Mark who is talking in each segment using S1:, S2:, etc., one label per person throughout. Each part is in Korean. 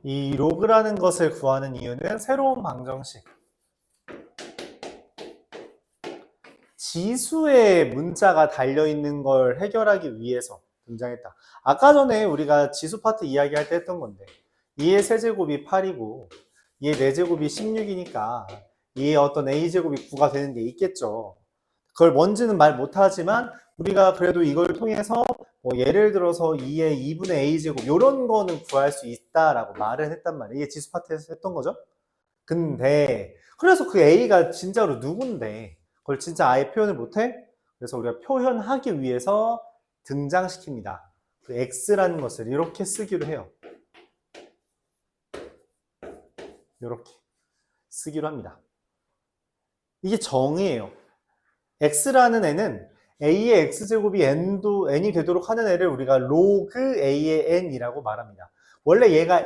S1: 이 로그라는 것을 구하는 이유는 새로운 방정식. 지수의 문자가 달려있는 걸 해결하기 위해서 등장했다. 아까 전에 우리가 지수 파트 이야기할 때 했던 건데 2의 세제곱이 8이고 2의 4제곱이 16이니까 2의 어떤 a제곱이 9가 되는 게 있겠죠. 그걸 뭔지는 말 못하지만 우리가 그래도 이걸 통해서 뭐 예를 들어서 2의 2분의 a제곱 이런 거는 구할 수 있다라고 말을 했단 말이에요. 이게 지수 파트에서 했던 거죠. 근데 그래서 그 a가 진짜로 누군데 그걸 진짜 아예 표현을 못해? 그래서 우리가 표현하기 위해서 등장시킵니다. 그 x라는 것을 이렇게 쓰기로 해요. 이렇게 쓰기로 합니다. 이게 정의예요. x라는 애는 a의 x제곱이 n이 되도록 하는 애를 우리가 로그 a의 n이라고 말합니다. 원래 얘가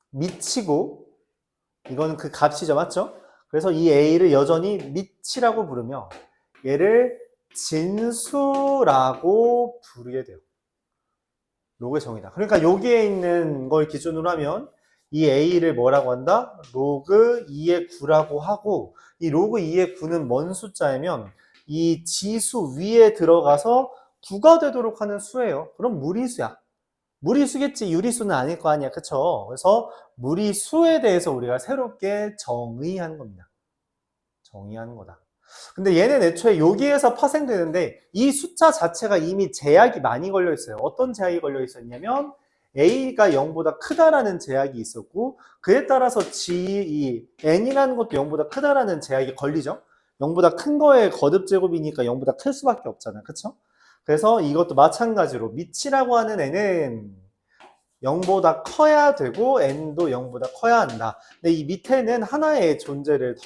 S1: 미치고 이거는 그 값이죠, 맞죠? 그래서 이 a를 여전히 미치라고 부르며 얘를 진수라고 부르게 돼요. 로그의 정의다. 그러니까 여기에 있는 걸 기준으로 하면 이 a를 뭐라고 한다? 로그 2의 9라고 하고 이 로그 2의 9는 뭔 숫자이면 이 지수 위에 들어가서 9가 되도록 하는 수예요. 그럼 무리수야. 무리수겠지 유리수는 아닐 거 아니야. 그쵸? 그래서 무리수에 대해서 우리가 새롭게 정의한 겁니다. 정의하는 거다. 근데 얘는 애초에 여기에서 파생되는데 이 숫자 자체가 이미 제약이 많이 걸려 있어요. 어떤 제약이 걸려 있었냐면 a가 0보다 크다라는 제약이 있었고 그에 따라서 이 n이라는 것도 0보다 크다라는 제약이 걸리죠. 0보다 큰 거의 거듭 제곱이니까 0보다 클 수밖에 없잖아요. 그쵸? 그래서 이것도 마찬가지로 미치라고 하는 애는 0보다 커야 되고 n도 0보다 커야 한다. 근데 이 밑에는 하나의 존재를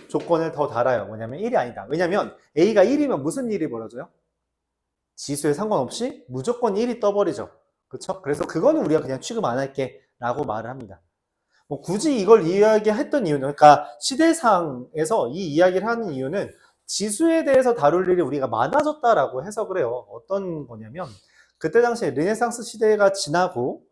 S1: 조건을 더 달아요. 뭐냐면 1이 아니다. 왜냐면 a가 1이면 무슨 일이 벌어져요? 지수에 상관없이 무조건 1이 떠버리죠. 그렇죠? 그래서 그거는 우리가 그냥 취급 안 할게 라고 말을 합니다. 뭐 굳이 이걸 이야기했던 이유는 그러니까 시대상에서 이 이야기를 하는 이유는 지수에 대해서 다룰 일이 우리가 많아졌다라고 해석을 해요. 어떤 거냐면 그때 당시에 르네상스 시대가 지나고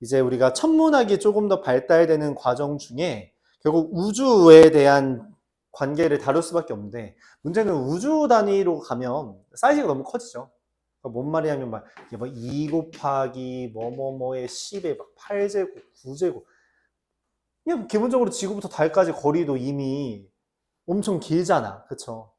S1: 이제 우리가 천문학이 조금 더 발달되는 과정 중에 결국 우주에 대한 관계를 다룰 수밖에 없는데 문제는 우주 단위로 가면 사이즈가 너무 커지죠. 그러니까 뭔 말이냐면 막 2 곱하기 뭐뭐뭐의 10의 막 8제곱, 9제곱 그냥 기본적으로 지구부터 달까지 거리도 이미 엄청 길잖아. 그쵸?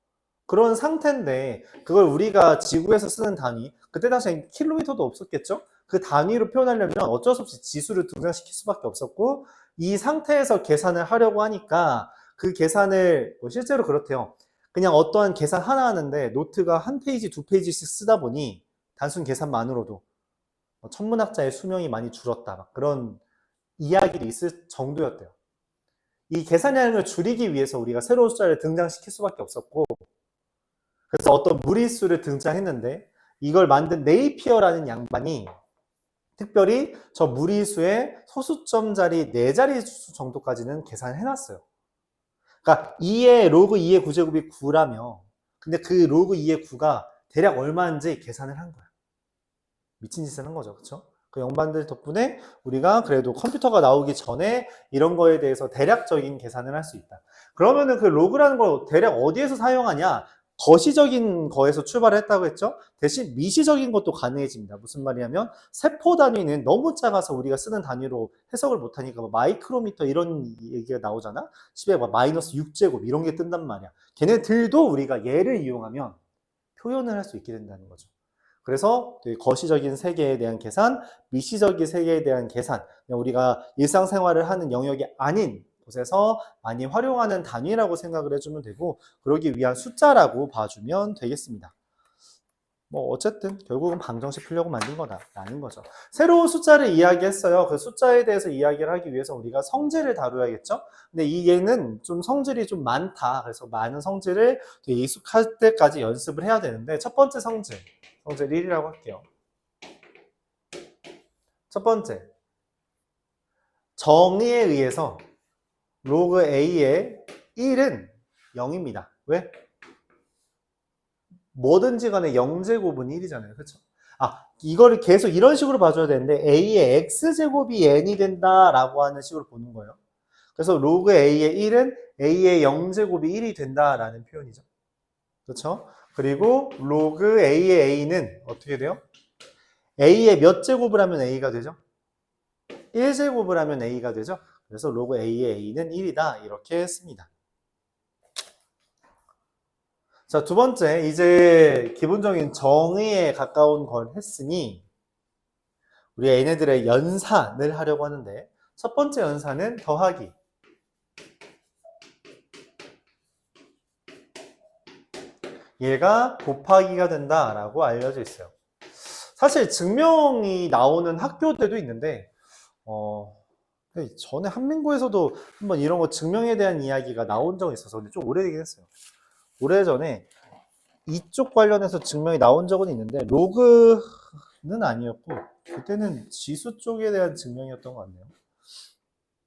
S1: 그런 상태인데 그걸 우리가 지구에서 쓰는 단위 그때 당시엔 킬로미터도 없었겠죠? 그 단위로 표현하려면 어쩔 수 없이 지수를 등장시킬 수밖에 없었고 이 상태에서 계산을 하려고 하니까 그 계산을 뭐 실제로 그렇대요. 그냥 어떠한 계산 하나 하는데 노트가 한 페이지, 두 페이지씩 쓰다 보니 단순 계산만으로도 천문학자의 수명이 많이 줄었다. 막 그런 이야기를 있을 정도였대요. 이 계산량을 줄이기 위해서 우리가 새로운 숫자를 등장시킬 수밖에 없었고 그래서 어떤 무리수를 등장했는데 이걸 만든 네이피어라는 양반이 특별히 저 무리수의 소수점 자리 4자리 수 정도까지는 계산을 해놨어요. 그러니까 2의 로그 2의 9제곱이 9라며 근데 그 로그 2의 9가 대략 얼마인지 계산을 한 거야. 미친 짓을 한 거죠. 그렇죠? 그 양반들 덕분에 우리가 그래도 컴퓨터가 나오기 전에 이런 거에 대해서 대략적인 계산을 할 수 있다. 그러면은 그 로그라는 걸 대략 어디에서 사용하냐? 거시적인 거에서 출발을 했다고 했죠? 대신 미시적인 것도 가능해집니다. 무슨 말이냐면 세포 단위는 너무 작아서 우리가 쓰는 단위로 해석을 못하니까 뭐 마이크로미터 이런 얘기가 나오잖아? 10에 마이너스 6제곱 이런 게 뜬단 말이야. 걔네들도 우리가 얘를 이용하면 표현을 할 수 있게 된다는 거죠. 그래서 거시적인 세계에 대한 계산, 미시적인 세계에 대한 계산, 우리가 일상생활을 하는 영역이 아닌 곳에서 많이 활용하는 단위라고 생각을 해주면 되고 그러기 위한 숫자라고 봐주면 되겠습니다. 뭐 어쨌든 결국은 방정식 풀려고 만든 거다라는 거죠. 새로운 숫자를 이야기했어요. 그 숫자에 대해서 이야기를 하기 위해서 우리가 성질을 다루어야겠죠. 근데 이 얘는 좀 성질이 좀 많다. 그래서 많은 성질을 되게 익숙할 때까지 연습을 해야 되는데 첫 번째 성질 1이라고 할게요. 첫 번째 정의에 의해서 로그 A의 1은 0입니다. 왜? 뭐든지 간에 0제곱은 1이잖아요. 그렇죠? 이거를 계속 이런 식으로 봐줘야 되는데 a의 x제곱이 n이 된다라고 하는 식으로 보는 거예요. 그래서 로그 a의 1은 a의 0제곱이 1이 된다라는 표현이죠. 그렇죠? 그리고 로그 a의 a는 어떻게 돼요? a의 몇 제곱을 하면 a가 되죠? 1제곱을 하면 a가 되죠? 그래서 로그 a의 a는 1이다. 이렇게 했습니다. 자, 두 번째, 이제 기본적인 정의에 가까운 걸 했으니 우리 얘네들의 연산을 하려고 하는데 첫 번째 연산은 더하기. 얘가 곱하기가 된다라고 알려져 있어요. 사실 증명이 나오는 학교들도 있는데 전에 한민고에서도 한번 이런 거 증명에 대한 이야기가 나온 적이 있어서 근데 좀 오래되긴 했어요. 오래전에 이쪽 관련해서 증명이 나온 적은 있는데 로그는 아니었고 그때는 지수 쪽에 대한 증명이었던 것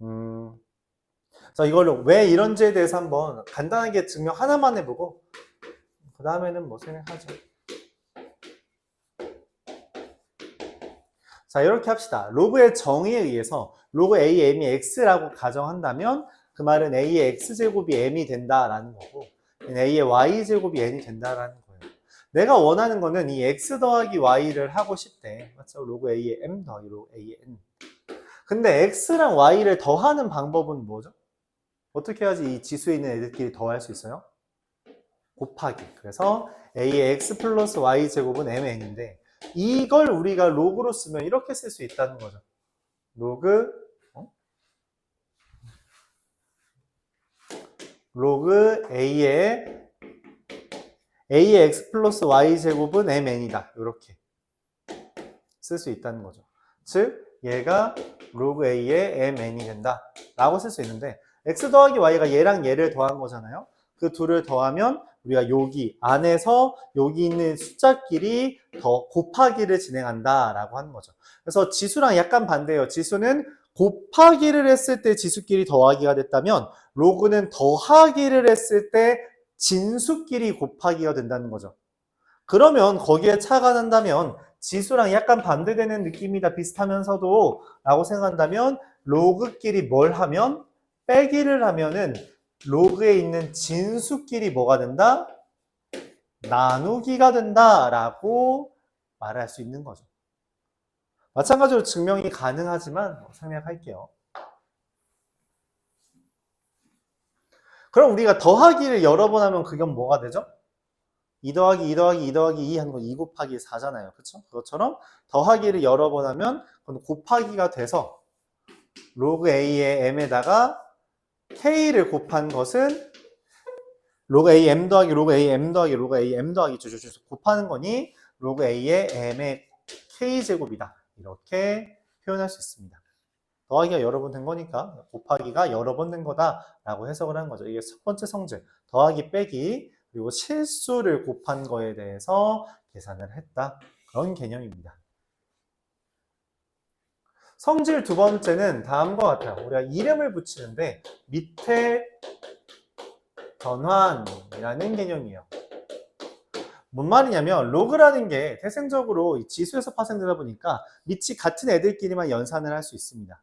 S1: 같네요. 자, 이걸로 왜 이런지에 대해서 한번 간단하게 증명 하나만 해보고 그 다음에는 뭐 생각하죠. 자, 이렇게 합시다. 로그의 정의에 의해서 로그 AM이 X라고 가정한다면 그 말은 A의 X제곱이 M이 된다라는 거고 A의 Y제곱이 N이 된다라는 거예요. 내가 원하는 거는 이 X 더하기 Y를 하고 싶대. 맞죠? 로그 A의 M 더하기 로그 A의 N. 근데 X랑 Y를 더하는 방법은 뭐죠? 어떻게 해야지 이 지수에 있는 애들끼리 더할 수 있어요? 곱하기. 그래서 A의 X 플러스 Y제곱은 MN인데 이걸 우리가 로그로 쓰면 이렇게 쓸 수 있다는 거죠. 로그 A의 X 플러스 Y제곱은 MN이다. 이렇게 쓸 수 있다는 거죠. 즉 얘가 로그 A의 MN이 된다 라고 쓸 수 있는데 X 더하기 Y가 얘랑 얘를 더한 거잖아요. 그 둘을 더하면 우리가 여기 안에서 여기 있는 숫자끼리 더 곱하기를 진행한다 라고 하는 거죠. 그래서 지수랑 약간 반대예요. 지수는 곱하기를 했을 때 지수끼리 더하기가 됐다면 로그는 더하기를 했을 때 진수끼리 곱하기가 된다는 거죠. 그러면 거기에 차가 난다면 지수랑 약간 반대되는 느낌이다 비슷하면서도 라고 생각한다면 로그끼리 뭘 하면 빼기를 하면은 로그에 있는 진수끼리 뭐가 된다? 나누기가 된다라고 말할 수 있는 거죠. 마찬가지로 증명이 가능하지만 생략할게요. 그럼 우리가 더하기를 여러 번 하면 그건 뭐가 되죠? 2 더하기 2 더하기 2 더하기 2 하는 건 2 곱하기 4잖아요. 그렇죠? 그것처럼 더하기를 여러 번 하면 그건 곱하기가 돼서 로그 A의 M에다가 K를 곱한 것은 로그 A M 더하기 로그 A M 더하기 로그 A M 더하기 쭉쭉쭉 곱하는 거니 로그 A의 M의 K제곱이다. 이렇게 표현할 수 있습니다. 더하기가 여러 번 된 거니까 곱하기가 여러 번 된 거다라고 해석을 하는 거죠. 이게 첫 번째 성질, 더하기 빼기 그리고 실수를 곱한 거에 대해서 계산을 했다. 그런 개념입니다. 성질 두 번째는 다음과 같아요. 우리가 이름을 붙이는데 밑에 변환이라는 개념이에요. 뭔 말이냐면 로그라는 게 태생적으로 지수에서 파생되다 보니까 밑이 같은 애들끼리만 연산을 할 수 있습니다.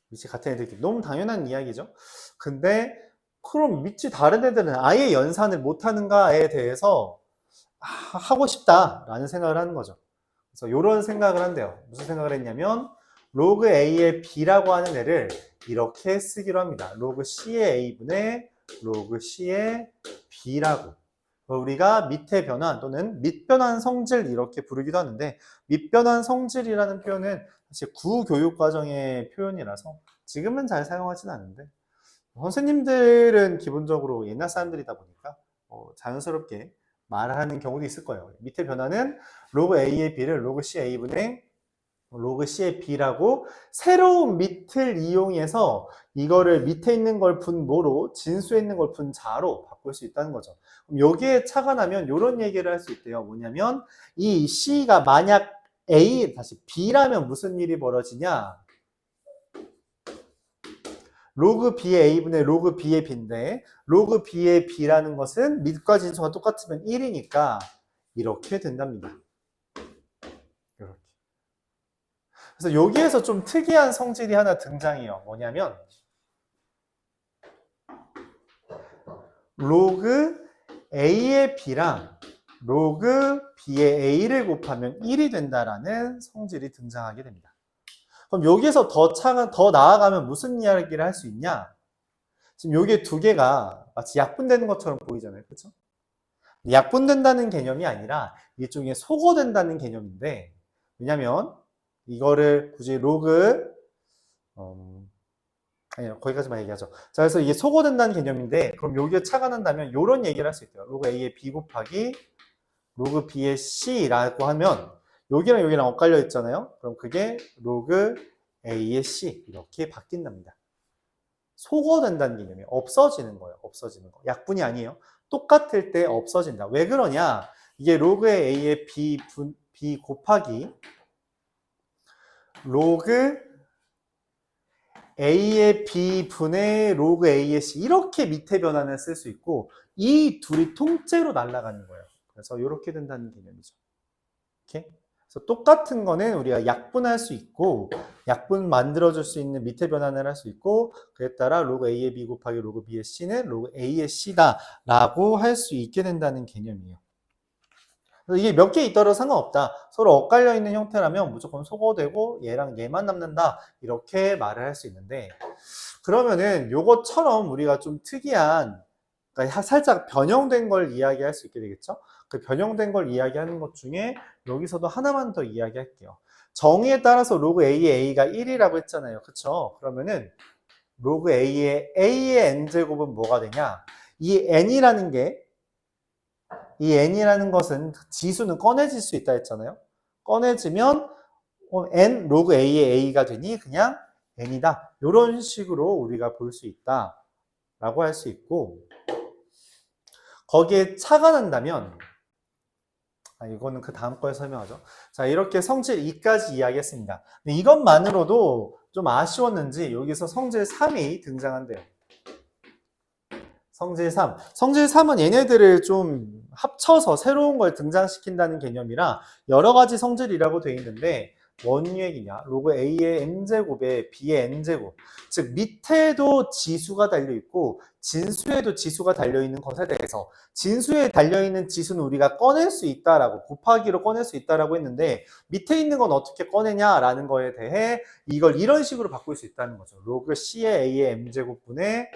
S1: 밑이 같은 애들끼리. 너무 당연한 이야기죠. 근데 그럼 밑이 다른 애들은 아예 연산을 못하는가에 대해서 하고 싶다라는 생각을 하는 거죠. 그래서 이런 생각을 한대요. 무슨 생각을 했냐면 로그 A의 B라고 하는 애를 이렇게 쓰기로 합니다. 로그 C의 A분의 로그 C의 B라고. 우리가 밑의 변환 또는 밑변환 성질 이렇게 부르기도 하는데 밑변환 성질이라는 표현은 사실 구교육과정의 표현이라서 지금은 잘 사용하진 않는데 선생님들은 기본적으로 옛날 사람들이다 보니까 자연스럽게 말하는 경우도 있을 거예요. 밑의 변화는 로그 A의 B를 로그 C A분의 로그 C의 B라고 새로운 밑을 이용해서 이거를 밑에 있는 걸 분모로 진수에 있는 걸 분자로 바꿀 수 있다는 거죠. 그럼 여기에 차가 나면 이런 얘기를 할 수 있대요. 뭐냐면 이 C가 만약 A 다시 B라면 무슨 일이 벌어지냐? 로그 B의 A분의 로그 B의 B인데 로그 B의 B라는 것은 밑과 진수가 똑같으면 1이니까 이렇게 된답니다. 그래서 여기에서 좀 특이한 성질이 하나 등장해요. 뭐냐면 로그 A의 B랑 로그 B의 A를 곱하면 1이 된다라는 성질이 등장하게 됩니다. 그럼 여기에서 더 나아가면 무슨 이야기를 할 수 있냐? 지금 요게 두 개가 마치 약분되는 것처럼 보이잖아요. 그렇죠? 약분된다는 개념이 아니라 일종의 소거된다는 개념인데, 왜냐면 이거를 굳이 로그 아니요, 거기까지만 얘기하죠. 자, 그래서 이게 소거된다는 개념인데, 그럼 여기에 차가 난다면 이런 얘기를 할 수 있대요. 로그 A의 B 곱하기 로그 B의 C라고 하면 여기랑 여기랑 엇갈려 있잖아요. 그럼 그게 로그 A의 C 이렇게 바뀐답니다. 소거된다는 개념이 없어지는 거예요. 없어지는 거. 약분이 아니에요. 똑같을 때 없어진다. 왜 그러냐? 이게 로그 A의 B 곱하기 로그 A의 B분의 로그 A의 C 이렇게 밑에 변환을 쓸 수 있고 이 둘이 통째로 날아가는 거예요. 그래서 이렇게 된다는 개념이죠. 이렇게. 그래서 똑같은 거는 우리가 약분할 수 있고 약분 만들어줄 수 있는 밑에 변환을 할 수 있고 그에 따라 로그 A의 B 곱하기 로그 B의 C는 로그 A의 C다 라고 할 수 있게 된다는 개념이에요. 이게 몇 개 있더라도 상관없다. 서로 엇갈려 있는 형태라면 무조건 소거되고 얘랑 얘만 남는다. 이렇게 말을 할 수 있는데 그러면은 요것처럼 우리가 좀 특이한 그러니까 살짝 변형된 걸 이야기할 수 있게 되겠죠? 그 변형된 걸 이야기하는 것 중에 여기서도 하나만 더 이야기할게요. 정의에 따라서 로그 A의 A가 1이라고 했잖아요. 그쵸? 그러면은 로그 A의 N제곱은 뭐가 되냐? 이 N이라는 게 이 n이라는 것은 지수는 꺼내질 수 있다 했잖아요. 꺼내지면 n 로그 a의 a가 되니 그냥 n이다. 이런 식으로 우리가 볼 수 있다라고 할 수 있고 거기에 차가 난다면 이거는 그 다음 거에 설명하죠. 자, 이렇게 성질 2까지 이야기했습니다. 근데 이것만으로도 좀 아쉬웠는지 여기서 성질 3이 등장한대요. 성질 3. 성질 3은 얘네들을 좀 합쳐서 새로운 걸 등장시킨다는 개념이라 여러 가지 성질이라고 되어 있는데 뭔 얘기냐? 로그 A의 N제곱에 B의 N제곱. 즉 밑에도 지수가 달려있고 진수에도 지수가 달려있는 것에 대해서 진수에 달려있는 지수는 우리가 꺼낼 수 있다라고 곱하기로 꺼낼 수 있다라고 했는데 밑에 있는 건 어떻게 꺼내냐라는 거에 대해 이걸 이런 식으로 바꿀 수 있다는 거죠. 로그 C의 A의 M제곱분의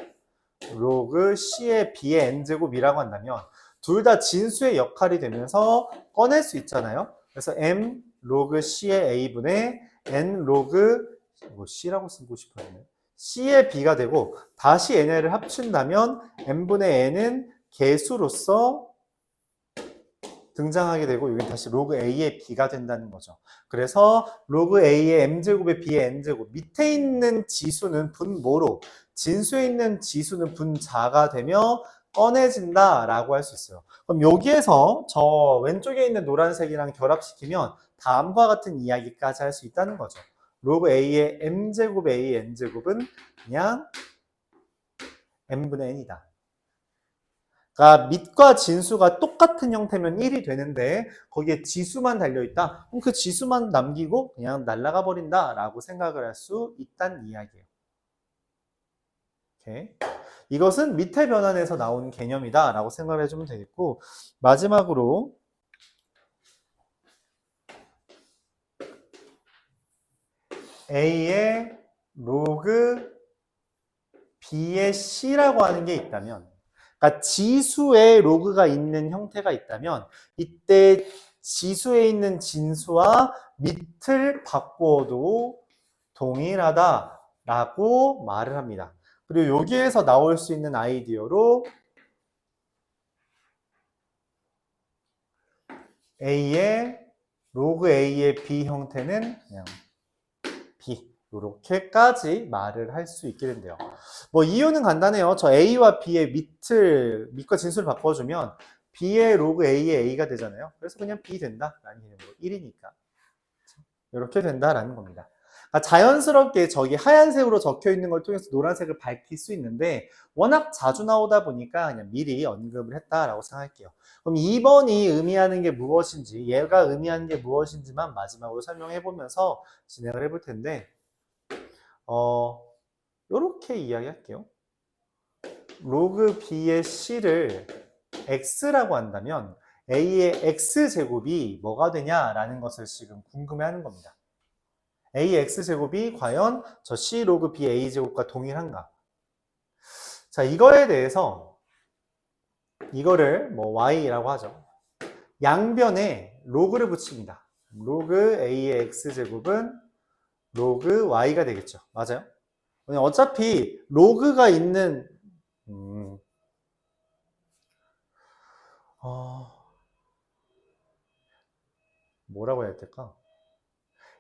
S1: 로그 C의 B의 N제곱이라고 한다면 둘 다 진수의 역할이 되면서 꺼낼 수 있잖아요. 그래서 M 로그 C의 A분의 N 로그 C라고 쓰고 싶었네. C의 B가 되고 다시 얘네를 합친다면 N분의 N은 개수로서 등장하게 되고 여기 다시 로그 A의 B가 된다는 거죠. 그래서 로그 A의 M제곱의 B의 N제곱 밑에 있는 지수는 분모로 진수에 있는 지수는 분자가 되며 꺼내진다라고 할 수 있어요. 그럼 여기에서 저 왼쪽에 있는 노란색이랑 결합시키면 다음과 같은 이야기까지 할 수 있다는 거죠. 로그 A의 M제곱 A의 N제곱은 그냥 M분의 N이다. 그러니까 밑과 진수가 똑같은 형태면 1이 되는데 거기에 지수만 달려있다? 그럼 그 지수만 남기고 그냥 날아가 버린다라고 생각을 할 수 있다는 이야기예요. 오케이. 이것은 밑에 변환에서 나온 개념이다 라고 생각을 해주면 되겠고 마지막으로 A의 로그 B의 C라고 하는 게 있다면 그러니까 지수에 로그가 있는 형태가 있다면 이때 지수에 있는 진수와 밑을 바꿔도 동일하다라고 말을 합니다. 그리고 여기에서 나올 수 있는 아이디어로 A의 로그 A의 B 형태는 그냥 B 이렇게까지 말을 할 수 있게 된대요. 뭐 이유는 간단해요. 저 A와 B의 밑과 진수를 바꿔주면 B의 로그 A의 A가 되잖아요. 그래서 그냥 B 된다라는 개념으로 1이니까 이렇게 된다라는 겁니다. 자연스럽게 저기 하얀색으로 적혀 있는 걸 통해서 노란색을 밝힐 수 있는데 워낙 자주 나오다 보니까 그냥 미리 언급을 했다라고 생각할게요. 그럼 2번이 의미하는 게 무엇인지, 얘가 의미하는 게 무엇인지만 마지막으로 설명해 보면서 진행을 해볼 텐데, 요렇게 이야기할게요. 로그 b의 c를 x라고 한다면 a의 x제곱이 뭐가 되냐라는 것을 지금 궁금해하는 겁니다. a x제곱이 과연 저 c 로그 b a제곱과 동일한가? 자, 이거에 대해서 이거를 뭐 y라고 하죠. 양변에 로그를 붙입니다. 로그 a의 x제곱은 로그 y가 되겠죠. 맞아요? 어차피 로그가 있는 뭐라고 해야 될까?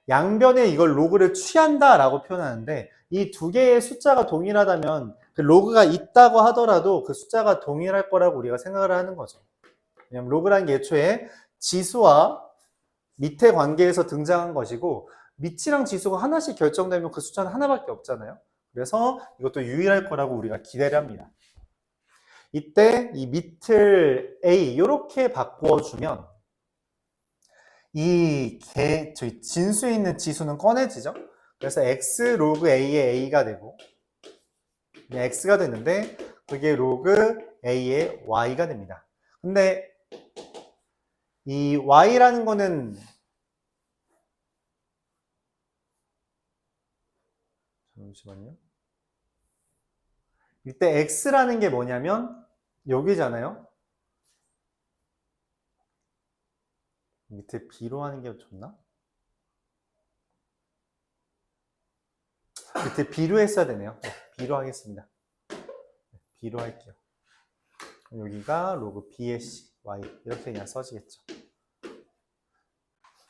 S1: 양변에 이걸 로그를 취한다라고 표현하는데 이 두 개의 숫자가 동일하다면 그 로그가 있다고 하더라도 그 숫자가 동일할 거라고 우리가 생각을 하는 거죠. 왜냐면 로그라는 게 애초에 지수와 밑의 관계에서 등장한 것이고 밑이랑 지수가 하나씩 결정되면 그 숫자는 하나밖에 없잖아요. 그래서 이것도 유일할 거라고 우리가 기대를 합니다. 이때 이 밑을 A 이렇게 바꾸어주면 저희 진수에 있는 지수는 꺼내지죠. 그래서 x 로그 a의 a가 되고 x가 되는데 그게 로그 a의 y가 됩니다. 근데 이 y라는 거는 잠시만요. 이때 x라는 게 뭐냐면 여기잖아요. 밑에 b로 하는 게 좋나? 밑에 b로 했어야 되네요. b로 하겠습니다. b로 할게요. 여기가 로그 b의 c, y 이렇게 그냥 써지겠죠.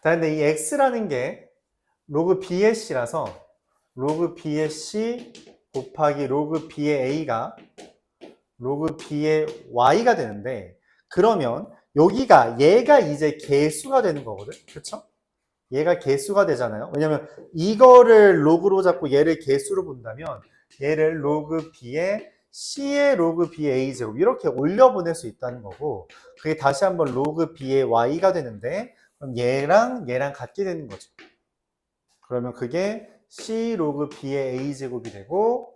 S1: 자, 근데 이 x라는 게 로그 b의 c라서 로그 b의 c 곱하기 로그 b의 a가 로그 b의 y가 되는데 그러면 여기가 얘가 이제 개수가 되는 거거든. 그렇죠? 얘가 개수가 되잖아요. 왜냐면 이거를 로그로 잡고 얘를 개수로 본다면 얘를 로그 b의 c의 로그 b의 a제곱 이렇게 올려보낼 수 있다는 거고 그게 다시 한번 로그 b의 y가 되는데 그럼 얘랑 같게 되는 거죠. 그러면 그게 c 로그 b의 a제곱이 되고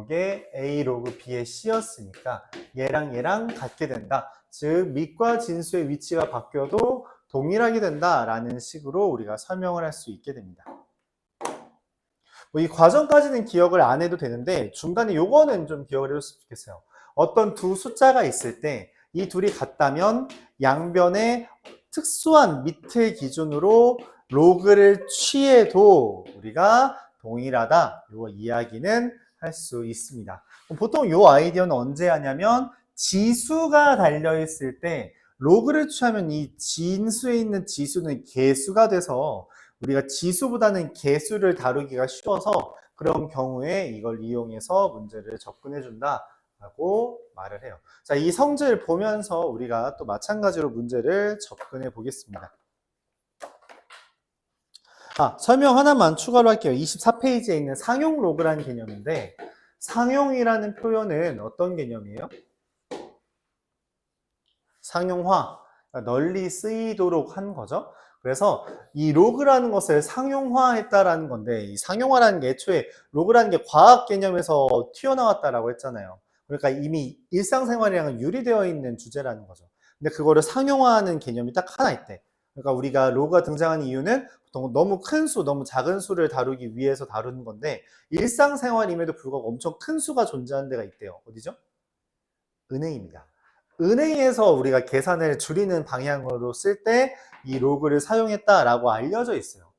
S1: 이게 a 로그 b의 c였으니까 얘랑 같게 된다. 즉 밑과 진수의 위치가 바뀌어도 동일하게 된다라는 식으로 우리가 설명을 할 수 있게 됩니다. 이 과정까지는 기억을 안 해도 되는데 중간에 요거는 좀 기억을 해줬으면 좋겠어요. 어떤 두 숫자가 있을 때 이 둘이 같다면 양변에 특수한 밑을 기준으로 로그를 취해도 우리가 동일하다. 요 이야기는 할 수 있습니다. 보통 요 아이디어는 언제 하냐면 지수가 달려있을 때 로그를 취하면 이 진수에 있는 지수는 개수가 돼서 우리가 지수보다는 개수를 다루기가 쉬워서 그런 경우에 이걸 이용해서 문제를 접근해 준다라고 말을 해요. 자, 이 성질 보면서 우리가 또 마찬가지로 문제를 접근해 보겠습니다. 설명 하나만 추가로 할게요. 24페이지에 있는 상용 로그라는 개념인데 상용이라는 표현은 어떤 개념이에요? 상용화, 널리 쓰이도록 한 거죠. 그래서 이 로그라는 것을 상용화했다라는 건데 이 상용화라는 게 애초에 로그라는 게 과학 개념에서 튀어나왔다라고 했잖아요. 그러니까 이미 일상생활이랑은 유리되어 있는 주제라는 거죠. 근데 그거를 상용화하는 개념이 딱 하나 있대. 그러니까 우리가 로그가 등장하는 이유는 보통 너무 큰 수, 너무 작은 수를 다루기 위해서 다루는 건데 일상생활임에도 불구하고 엄청 큰 수가 존재하는 데가 있대요. 어디죠? 은행입니다. 은행에서 우리가 계산을 줄이는 방향으로 쓸 때 이 로그를 사용했다라고 알려져 있어요.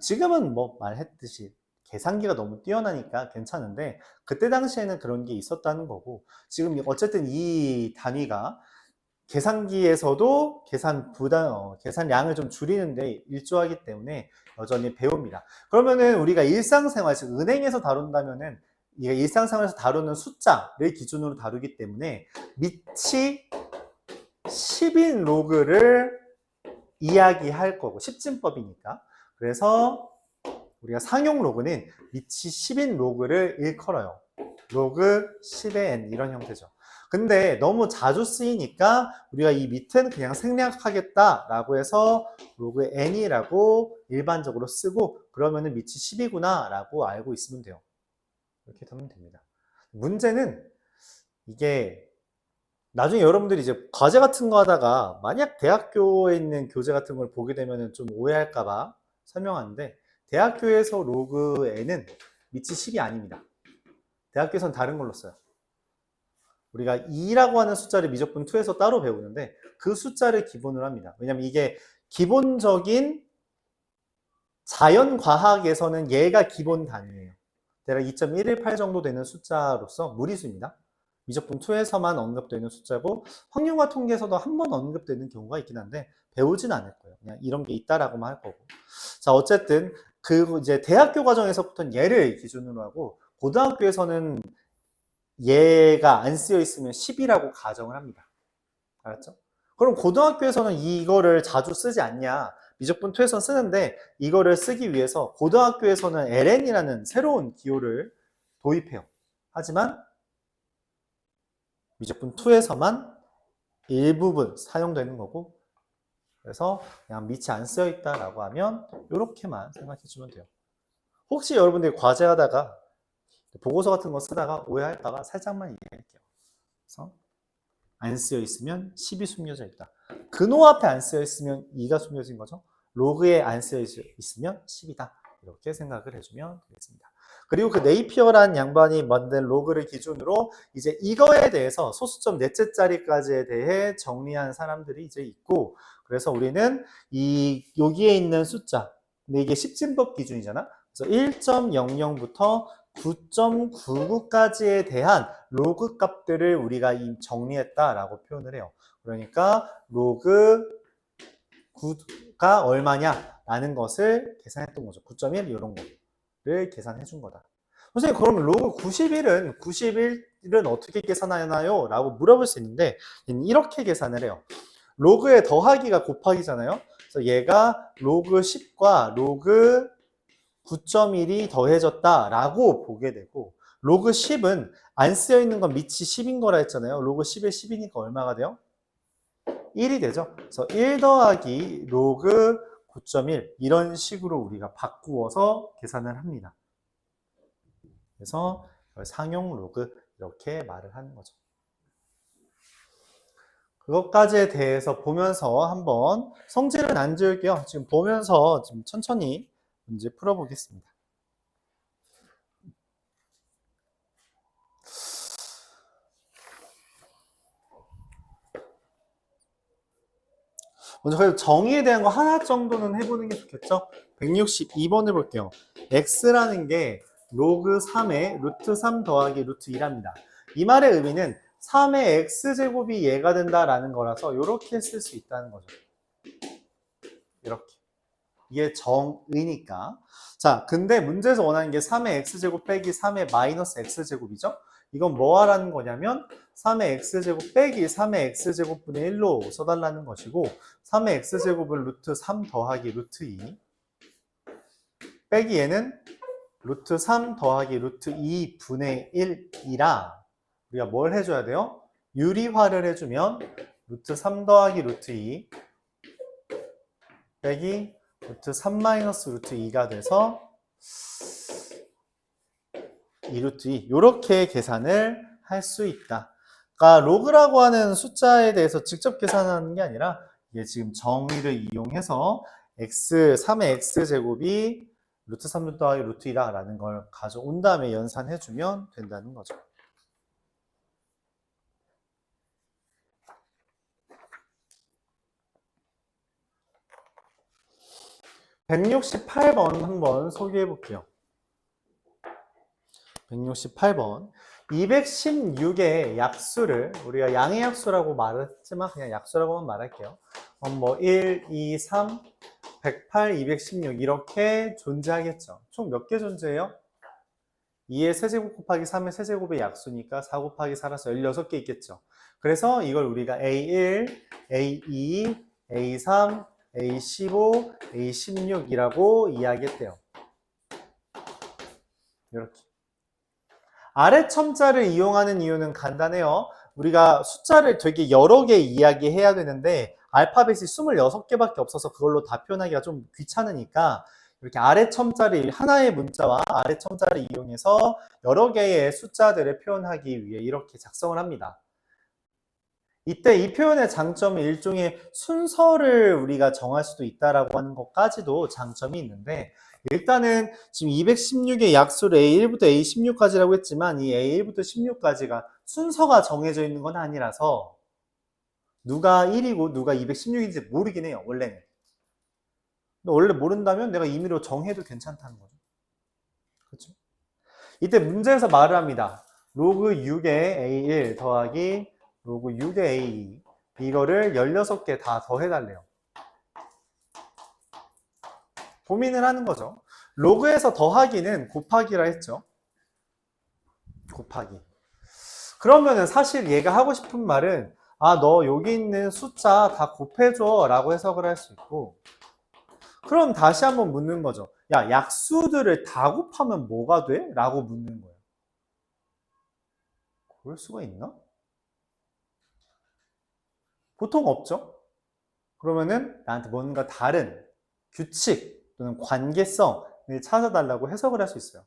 S1: 지금은 뭐 말했듯이 계산기가 너무 뛰어나니까 괜찮은데 그때 당시에는 그런 게 있었다는 거고 지금 어쨌든 이 단위가 계산기에서도 계산량을 좀 줄이는데 일조하기 때문에 여전히 배웁니다. 그러면은 우리가 일상생활, 즉 은행에서 다룬다면은 이게 일상생활에서 다루는 숫자를 기준으로 다루기 때문에 밑이 10인 로그를 이야기할 거고 10진법이니까 그래서 우리가 상용 로그는 밑이 10인 로그를 일컬어요. 로그 10의 n 이런 형태죠. 근데 너무 자주 쓰이니까 우리가 이 밑은 그냥 생략하겠다라고 해서 로그 n이라고 일반적으로 쓰고 그러면은 밑이 10이구나 라고 알고 있으면 돼요. 이렇게 하면 됩니다. 문제는 이게 나중에 여러분들이 이제 과제 같은 거 하다가 만약 대학교에 있는 교재 같은 걸 보게 되면 좀 오해할까봐 설명하는데 대학교에서 로그 n은 밑이 10이 아닙니다. 대학교에서는 다른 걸로 써요. 우리가 2라고 하는 숫자를 미적분 2에서 따로 배우는데 그 숫자를 기본으로 합니다. 왜냐면 이게 기본적인 자연과학에서는 얘가 기본 단위예요. 대략 2.118 정도 되는 숫자로서 무리수입니다. 미적분 2에서만 언급되는 숫자고 확률과 통계에서도 한 번 언급되는 경우가 있긴 한데 배우진 않을 거예요. 그냥 이런 게 있다라고만 할 거고. 자, 어쨌든 그 이제 대학교 과정에서부터는 얘를 기준으로 하고 고등학교에서는 얘가 안 쓰여 있으면 10이라고 가정을 합니다. 알았죠? 그럼 고등학교에서는 이거를 자주 쓰지 않냐? 미적분 2에서는 쓰는데 이거를 쓰기 위해서 고등학교에서는 ln이라는 새로운 기호를 도입해요. 하지만 미적분 2에서만 일부분 사용되는 거고 그래서 그냥 밑이 안 쓰여 있다라고 하면 이렇게만 생각해 주면 돼요. 혹시 여러분들이 과제하다가 보고서 같은 거 쓰다가 오해할까봐 살짝만 이해할게요. 그래서 안 쓰여 있으면 10이 숨겨져 있다. 근호 앞에 안 쓰여 있으면 2가 숨겨진 거죠. 로그에 안 쓰여 있으면 10이다. 이렇게 생각을 해주면 되겠습니다. 그리고 그 네이피어라는 양반이 만든 로그를 기준으로 이제 이거에 대해서 소수점 넷째 자리까지에 대해 정리한 사람들이 이제 있고 그래서 우리는 여기에 있는 숫자 근데 이게 십진법 기준이잖아. 그래서 1.00부터 9.99까지에 대한 로그 값들을 우리가 정리했다라고 표현을 해요. 그러니까 로그 9가 얼마냐라는 것을 계산했던 거죠. 9.1 이런 거를 계산해 준 거다. 선생님 그럼 로그 91은 어떻게 계산하나요? 라고 물어볼 수 있는데 이렇게 계산을 해요. 로그의 더하기가 곱하기잖아요. 그래서 얘가 로그 10과 로그 9.1이 더해졌다라고 보게 되고 로그 10은 안 쓰여 있는 건 밑이 10인 거라 했잖아요. 로그 10에 10이니까 얼마가 돼요? 1이 되죠. 그래서 1 더하기 로그 9.1 이런 식으로 우리가 바꾸어서 계산을 합니다. 그래서 상용 로그 이렇게 말을 하는 거죠. 그것까지에 대해서 보면서 한번 성질은 안 지울게요. 지금 보면서 좀 천천히 문제 풀어보겠습니다. 먼저 그래도 정의에 대한 거 하나 정도는 해보는 게 좋겠죠? 162번 해볼게요. x라는 게 로그 3의 루트 3 더하기 루트 2랍니다. 이 말의 의미는 3의 x제곱이 얘가 된다라는 거라서 이렇게 쓸 수 있다는 거죠. 이렇게. 이게 정의니까. 자, 근데 문제에서 원하는 게 3의 x제곱 빼기 3의 마이너스 x제곱이죠? 이건 뭐 하라는 거냐면 3의 x제곱 빼기 3의 x제곱분의 1로 써달라는 것이고 3의 x제곱은 루트 3 더하기 루트 2 빼기 얘는 루트 3 더하기 루트 2분의 1이라 우리가 뭘 해줘야 돼요? 유리화를 해주면 루트 3 더하기 루트 2 빼기 루트 3 마이너스 루트 2가 돼서 2루트 2 이렇게 계산을 할 수 있다. 그러니까 로그라고 하는 숫자에 대해서 직접 계산하는 게 아니라 이게 지금 정의를 이용해서 3의 x제곱이 루트 3 더하기 루트 2다 라는 걸 가져온 다음에 연산해주면 된다는 거죠. (168번) 한번 소개해 볼게요. 168번 216의 약수를 우리가 양의 약수라고 말했지만 그냥 약수라고만 말할게요. 뭐 1, 2, 3, 108, 216 이렇게 존재하겠죠. 총 몇 개 존재해요? 2의 세제곱 곱하기 3의 세제곱의 약수니까 4 곱하기 4라서 16개 있겠죠. 그래서 이걸 우리가 A1, A2, A3, A15, A16이라고 이야기했대요. 이렇게. 아래 첨자를 이용하는 이유는 간단해요. 우리가 숫자를 되게 여러 개 이야기해야 되는데 알파벳이 26개밖에 없어서 그걸로 다 표현하기가 좀 귀찮으니까 이렇게 아래 첨자를 하나의 문자와 아래 첨자를 이용해서 여러 개의 숫자들을 표현하기 위해 이렇게 작성을 합니다. 이때 이 표현의 장점은 일종의 순서를 우리가 정할 수도 있다라고 하는 것까지도 장점이 있는데 일단은 지금 216의 약수를 A1부터 A16까지라고 했지만 이 A1부터 16까지가 순서가 정해져 있는 건 아니라서 누가 1이고 누가 216인지 모르긴 해요, 원래는. 근데 원래 모른다면 내가 임의로 정해도 괜찮다는 거죠. 그렇죠? 이때 문제에서 말을 합니다. 로그 6의 A1 더하기 로그 6의 A2 이거를 16개 다 더해달래요. 고민을 하는 거죠. 로그에서 더하기는 곱하기라 했죠. 곱하기. 그러면은 사실 얘가 하고 싶은 말은 너 여기 있는 숫자 다 곱해줘 라고 해석을 할 수 있고 그럼 다시 한번 묻는 거죠. 야, 약수들을 다 곱하면 뭐가 돼? 라고 묻는 거예요. 그럴 수가 있나? 보통 없죠? 그러면은 나한테 뭔가 다른 규칙 또는 관계성을 찾아달라고 해석을 할 수 있어요.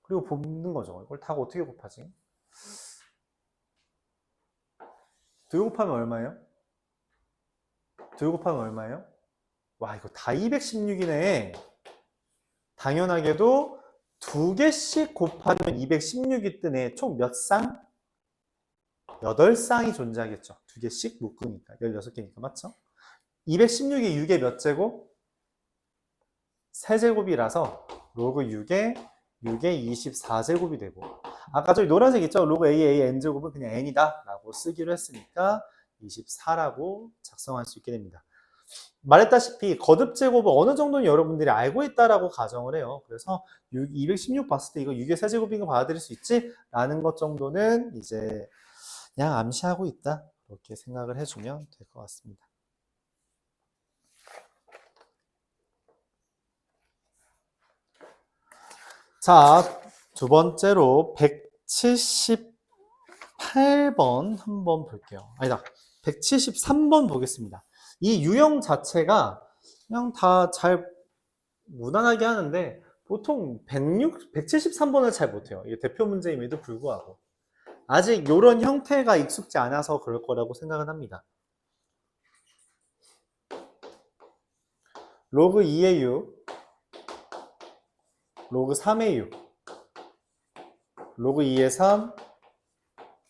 S1: 그리고 봅는 거죠. 이걸 다 어떻게 곱하지? 2 곱하면 얼마예요? 2 곱하면 얼마예요? 와, 이거 다 216이네. 당연하게도 2개씩 곱하면 216이 뜨네. 총 몇 쌍? 8쌍이 존재하겠죠. 2개씩 묶으니까. 16개니까. 맞죠? 216이 6의 몇 제곱? 3제곱이라서 로그 6의 24제곱이 되고 아까 저기 노란색 있죠? 로그 A N제곱은 그냥 N이다 라고 쓰기로 했으니까 24라고 작성할 수 있게 됩니다. 말했다시피 거듭제곱은 어느 정도는 여러분들이 알고 있다라고 가정을 해요. 그래서 216 봤을 때 이거 6의 세제곱인 거 받아들일 수 있지? 라는 것 정도는 이제 그냥 암시하고 있다. 이렇게 생각을 해주면 될 것 같습니다. 자, 두 번째로 178번 한번 볼게요. 아니다, 173번 보겠습니다. 이 유형 자체가 그냥 다 잘 무난하게 하는데 보통 173번을 잘 못해요. 이게 대표 문제임에도 불구하고 아직 이런 형태가 익숙지 않아서 그럴 거라고 생각은 합니다. 로그 2의 6, 로그 3의 6, 로그 2의 3,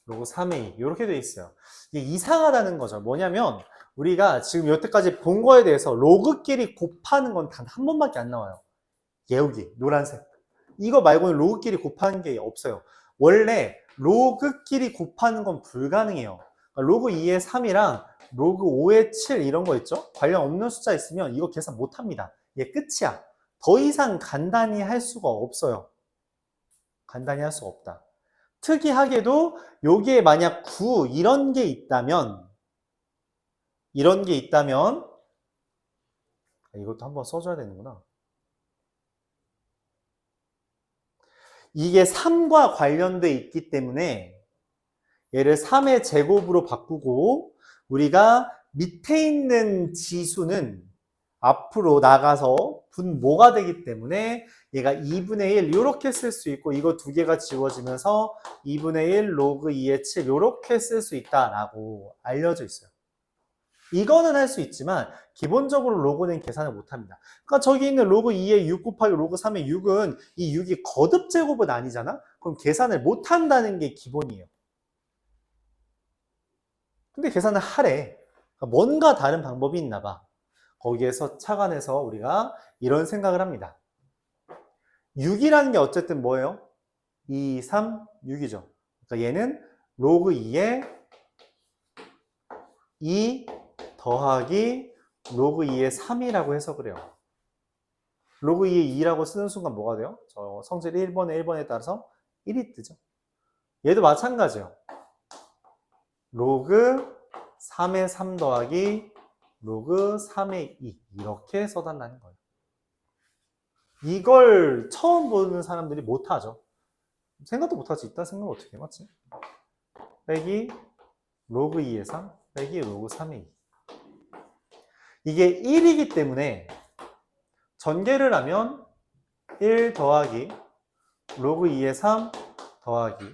S1: 로그 3의 2 이렇게 돼 있어요. 이게 이상하다는 거죠. 뭐냐면 우리가 지금 여태까지 본 거에 대해서 로그끼리 곱하는 건 단 한 번밖에 안 나와요. 여기 노란색. 이거 말고는 로그끼리 곱하는 게 없어요. 원래 로그끼리 곱하는 건 불가능해요. 그러니까 로그 2의 3이랑 로그 5의 7 이런 거 있죠? 관련 없는 숫자 있으면 이거 계산 못 합니다. 이게 끝이야. 더 이상 간단히 할 수가 없어요. 간단히 할 수가 없다. 특이하게도 여기에 만약 9 이런 게 있다면 이것도 한번 써줘야 되는구나. 이게 3과 관련돼 있기 때문에 얘를 3의 제곱으로 바꾸고 우리가 밑에 있는 지수는 앞으로 나가서 분모가 되기 때문에 얘가 2분의 1 이렇게 쓸 수 있고 이거 두 개가 지워지면서 2분의 1 로그 2의 7 이렇게 쓸 수 있다라고 알려져 있어요. 이거는 할 수 있지만 기본적으로 로그는 계산을 못합니다. 그러니까 저기 있는 로그 2의 6 곱하기 로그 3의 6은 이 6이 거듭 제곱은 아니잖아? 그럼 계산을 못한다는 게 기본이에요. 근데 계산을 하래. 그러니까 뭔가 다른 방법이 있나 봐. 거기에서 착안해서 우리가 이런 생각을 합니다. 6이라는 게 어쨌든 뭐예요? 2, 3, 6이죠. 그러니까 얘는 로그 2의 2 더하기 로그 2의 3이라고 해석을 해요. 로그 2의 2라고 쓰는 순간 뭐가 돼요? 저 성질 1번에 따라서 1이 뜨죠. 얘도 마찬가지예요. 로그 3의 3 더하기 로그 3의 2 이렇게 써달라는 거예요. 이걸 처음 보는 사람들이 못하죠. 생각도 못하지. 이딴 생각 어떻게 해? 맞지? 빼기 로그 2의 3 빼기 로그 3의 2. 이게 1이기 때문에 전개를 하면 1 더하기 로그 2의 3 더하기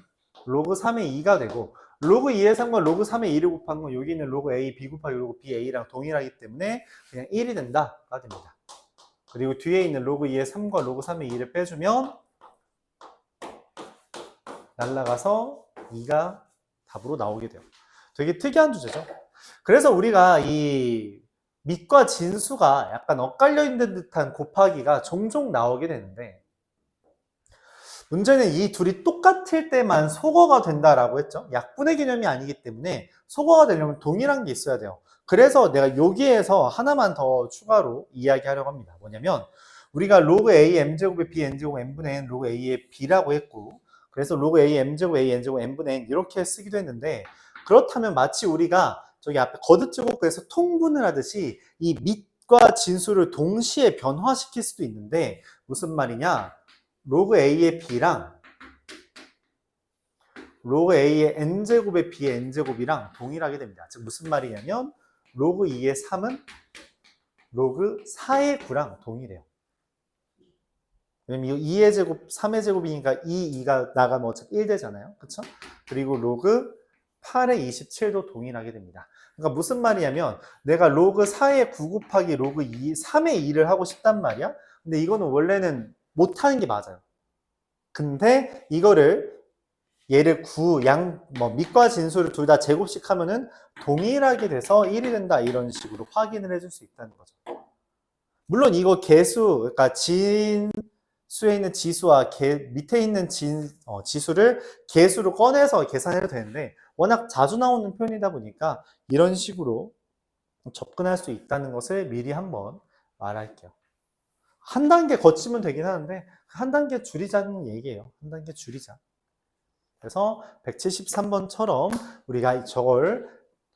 S1: 로그 3의 2가 되고, 로그 2의 3과 로그 3의 2를 곱한 건 여기 있는 로그 A, B 곱하기 로그 B, A랑 동일하기 때문에 그냥 1이 된다가 됩니다. 그리고 뒤에 있는 로그 2의 3과 로그 3의 2를 빼주면 날라가서 2가 답으로 나오게 돼요. 되게 특이한 주제죠. 그래서 우리가 이 밑과 진수가 약간 엇갈려 있는 듯한 곱하기가 종종 나오게 되는데, 문제는 이 둘이 똑같을 때만 소거가 된다라고 했죠. 약분의 개념이 아니기 때문에 소거가 되려면 동일한 게 있어야 돼요. 그래서 내가 여기에서 하나만 더 추가로 이야기하려고 합니다. 뭐냐면 우리가 로그 A m제곱에 B n제곱 n분의 n 로그 A의 B라고 했고, 그래서 로그 A m제곱 A n제곱 n분의 n 이렇게 쓰기도 했는데, 그렇다면 마치 우리가 저기 앞에 거듭제곱에서 통분을 하듯이 이 밑과 진수를 동시에 변화시킬 수도 있는데, 무슨 말이냐? 로그 A의 B랑 로그 A의 N제곱의 B의 N제곱이랑 동일하게 됩니다. 즉 무슨 말이냐면 로그 2의 3은 로그 4의 9랑 동일해요. 왜냐면 이 2의 제곱, 3의 제곱이니까 2가 나가면 어차피 1 되잖아요. 그쵸? 그리고 로그 8의 27도 동일하게 됩니다. 그러니까 무슨 말이냐면 내가 로그 4의 9 곱하기 로그 3의 2를 하고 싶단 말이야. 근데 이거는 원래는 못하는 게 맞아요. 근데 이거를 얘를 밑과 진수를 둘 다 제곱씩 하면은 동일하게 돼서 1이 된다, 이런 식으로 확인을 해줄 수 있다는 거죠. 물론 이거 개수, 그러니까 진수에 있는 지수와 밑에 있는 지수를 개수로 꺼내서 계산해도 되는데, 워낙 자주 나오는 표현이다 보니까 이런 식으로 접근할 수 있다는 것을 미리 한번 말할게요. 한 단계 거치면 되긴 하는데 한 단계 줄이자는 얘기예요. 한 단계 줄이자. 그래서 173번처럼 우리가 저걸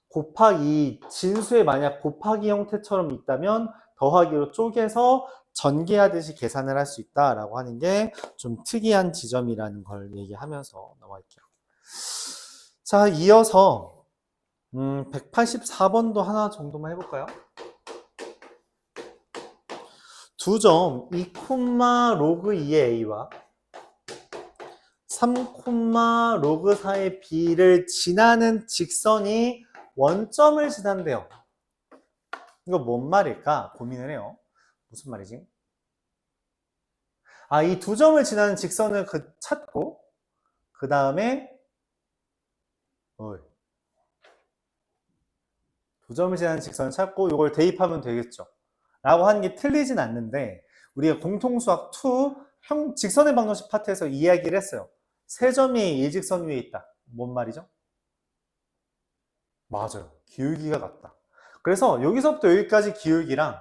S1: 곱하기, 진수에 만약 곱하기 형태처럼 있다면 더하기로 쪼개서 전개하듯이 계산을 할 수 있다라고 하는 게 좀 특이한 지점이라는 걸 얘기하면서 넘어갈게요. 자, 이어서 184번도 하나 정도만 해볼까요? 2점 2, 로그 2의 A와 3, 로그 4의 B를 지나는 직선이 원점을 지난대요. 이거 뭔 말일까 고민을 해요. 무슨 말이지? 이 2점을 지나는 직선을 찾고, 그 다음에 2점을 지나는 직선을 찾고 이걸 대입하면 되겠죠. 라고 하는 게 틀리진 않는데, 우리가 공통수학 2 직선의 방정식 파트에서 이야기를 했어요. 세 점이 일직선 위에 있다. 뭔 말이죠? 맞아요. 기울기가 같다. 그래서 여기서부터 여기까지 기울기랑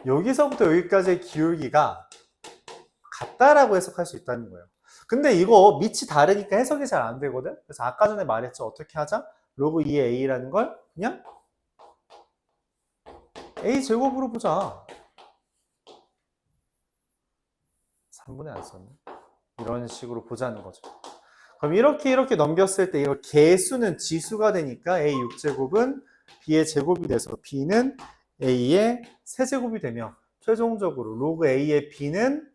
S1: 여기서부터 여기까지의 기울기가 같다라고 해석할 수 있다는 거예요. 근데 이거 밑이 다르니까 해석이 잘 안 되거든? 그래서 아까 전에 말했죠. 어떻게 하자? 로그 2의 A라는 걸 그냥 A 제곱으로 보자. 3분의 안 썼네. 이런 식으로 보자는 거죠. 그럼 이렇게 넘겼을 때 이거 개수는 지수가 되니까 A 6제곱은 B의 제곱이 돼서 B는 A의 세제곱이 되며, 최종적으로 로그 A의 B는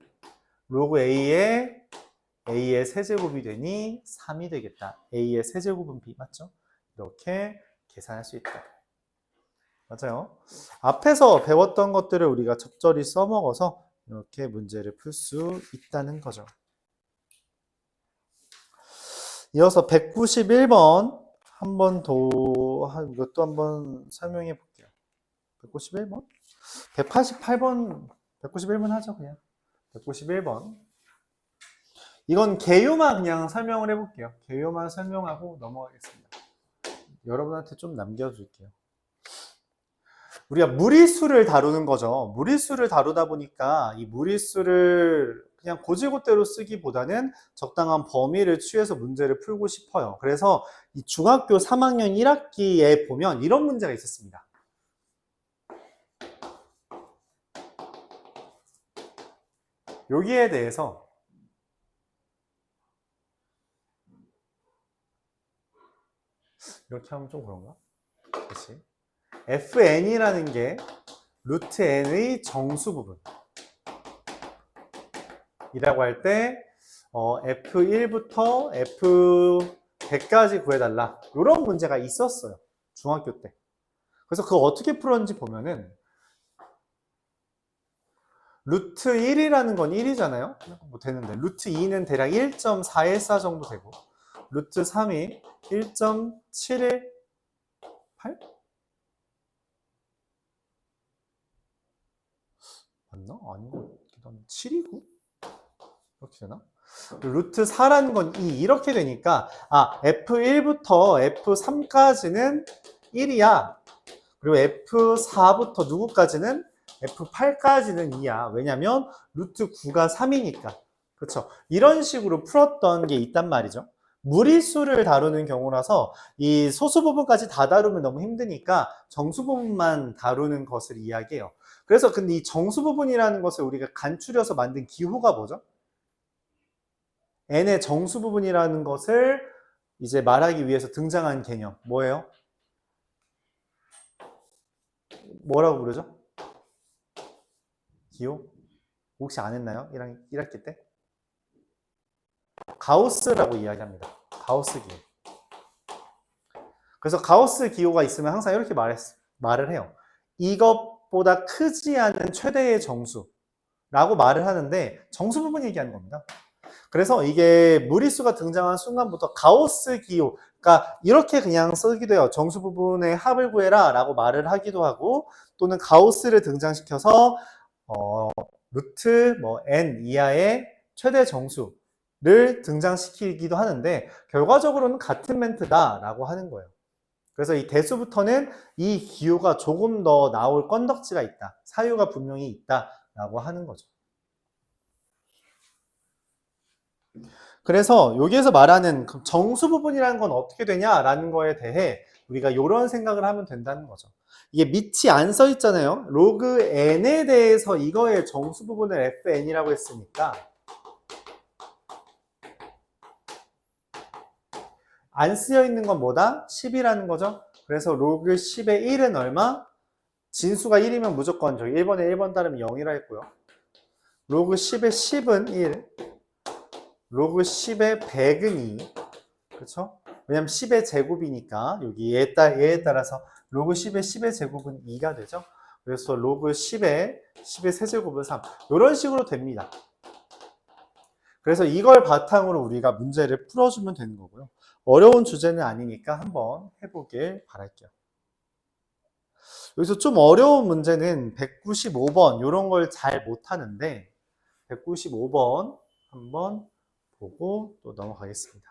S1: 로그 A의 세제곱이 되니 3이 되겠다. A의 세제곱은 B 맞죠? 이렇게 계산할 수 있다. 맞아요. 앞에서 배웠던 것들을 우리가 적절히 써먹어서 이렇게 문제를 풀 수 있다는 거죠. 이어서 191번 한 번 더, 이것도 한번 설명해 볼게요. 191번? 191번 하죠, 그냥. 191번. 이건 개요만 그냥 설명을 해볼게요. 개요만 설명하고 넘어가겠습니다. 여러분한테 좀 남겨줄게요. 우리가 무리수를 다루는 거죠. 무리수를 다루다 보니까 이 무리수를 그냥 고지고대로 쓰기보다는 적당한 범위를 취해서 문제를 풀고 싶어요. 그래서 이 중학교 3학년 1학기에 보면 이런 문제가 있었습니다. 여기에 대해서 이렇게 하면 좀 그런가? 다시 fn이라는 게 루트 n의 정수 부분이라고 할 때 f1부터 f100까지 구해달라 이런 문제가 있었어요. 중학교 때. 그래서 그거 어떻게 풀었는지 보면은 루트 1이라는 건 1이잖아요. 뭐 되는데 루트 2는 대략 1.414 정도 되고 루트 3이 1.718? 맞나? 아닌 것 같기도 한데 7이고? 이렇게 되나? 루트 4라는 건 2 이렇게 되니까 F1부터 F3까지는 1이야. 그리고 F4부터 누구까지는 F8까지는 2야. 왜냐면 루트 9가 3이니까. 그렇죠? 이런 식으로 풀었던 게 있단 말이죠. 무리수를 다루는 경우라서 이 소수 부분까지 다 다루면 너무 힘드니까 정수 부분만 다루는 것을 이야기해요. 그래서 근데 이 정수 부분이라는 것을 우리가 간추려서 만든 기호가 뭐죠? n의 정수 부분이라는 것을 이제 말하기 위해서 등장한 개념. 뭐예요? 뭐라고 부르죠? 기호? 혹시 안 했나요? 1학기 때? 가우스라고 이야기합니다. 가우스 기호. 그래서 가우스 기호가 있으면 항상 이렇게 말을 해요. 이것보다 크지 않은 최대의 정수라고 말을 하는데 정수 부분 얘기하는 겁니다. 그래서 이게 무리수가 등장한 순간부터 가우스 기호, 그러니까 이렇게 그냥 쓰기도 해요. 정수 부분의 합을 구해라 라고 말을 하기도 하고 또는 가우스를 등장시켜서 루트 n 이하의 최대 정수를 등장시키기도 하는데 결과적으로는 같은 멘트다 라고 하는 거예요. 그래서 이 대수부터는 이 기호가 조금 더 나올 건덕지가 있다. 사유가 분명히 있다 라고 하는 거죠. 그래서 여기에서 말하는 정수 부분이라는 건 어떻게 되냐라는 거에 대해 우리가 이런 생각을 하면 된다는 거죠. 이게 밑이 안 써 있잖아요. 로그 n에 대해서 이거의 정수 부분을 fn이라고 했으니까 안 쓰여 있는 건 뭐다? 10이라는 거죠. 그래서 로그 10의 1은 얼마? 진수가 1이면 무조건 저기 1번에 1번 따르면 0이라 했고요. 로그 10의 10은 1, 로그 10의 100은 2. 그렇죠? 왜냐면 10의 제곱이니까 여기 얘에 따라서 로그 10의 10의 제곱은 2가 되죠. 그래서 로그 10의 세제곱은 3. 이런 식으로 됩니다. 그래서 이걸 바탕으로 우리가 문제를 풀어주면 되는 거고요. 어려운 주제는 아니니까 한번 해보길 바랄게요. 여기서 좀 어려운 문제는 195번 이런 걸 잘 못하는데 195번 한번 보고 또 넘어가겠습니다.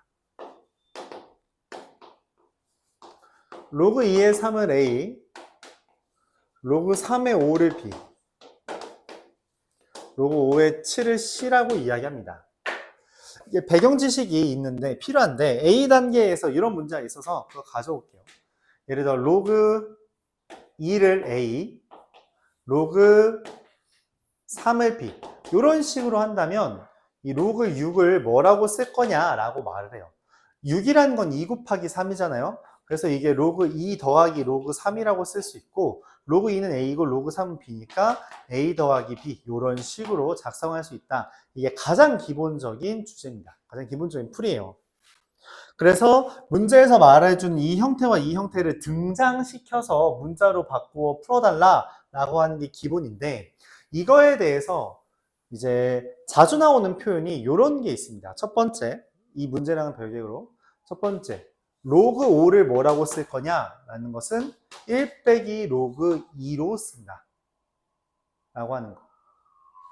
S1: 로그 2의 3을 A, 로그 3의 5를 B, 로그 5의 7을 C라고 이야기합니다. 이게 배경 지식이 있는데 필요한데 A 단계에서 이런 문제가 있어서 그거 가져올게요. 예를 들어 로그 2를 A, 로그 3을 B 이런 식으로 한다면 이 로그 6을 뭐라고 쓸 거냐라고 말을 해요. 6이라는 건 2 곱하기 3이잖아요. 그래서 이게 로그 2 더하기 로그 3이라고 쓸 수 있고 로그 2는 A이고 로그 3은 B니까 A 더하기 B 이런 식으로 작성할 수 있다. 이게 가장 기본적인 주제입니다. 가장 기본적인 풀이에요. 그래서 문제에서 말해준 이 형태와 이 형태를 등장시켜서 문자로 바꾸어 풀어달라라고 하는 게 기본인데 이거에 대해서 이제 자주 나오는 표현이 이런 게 있습니다. 첫 번째, 이 문제랑은 별개로 첫 번째, 로그 5를 뭐라고 쓸 거냐라는 것은 1 빼기 로그 2로 쓴다 라고 하는 거.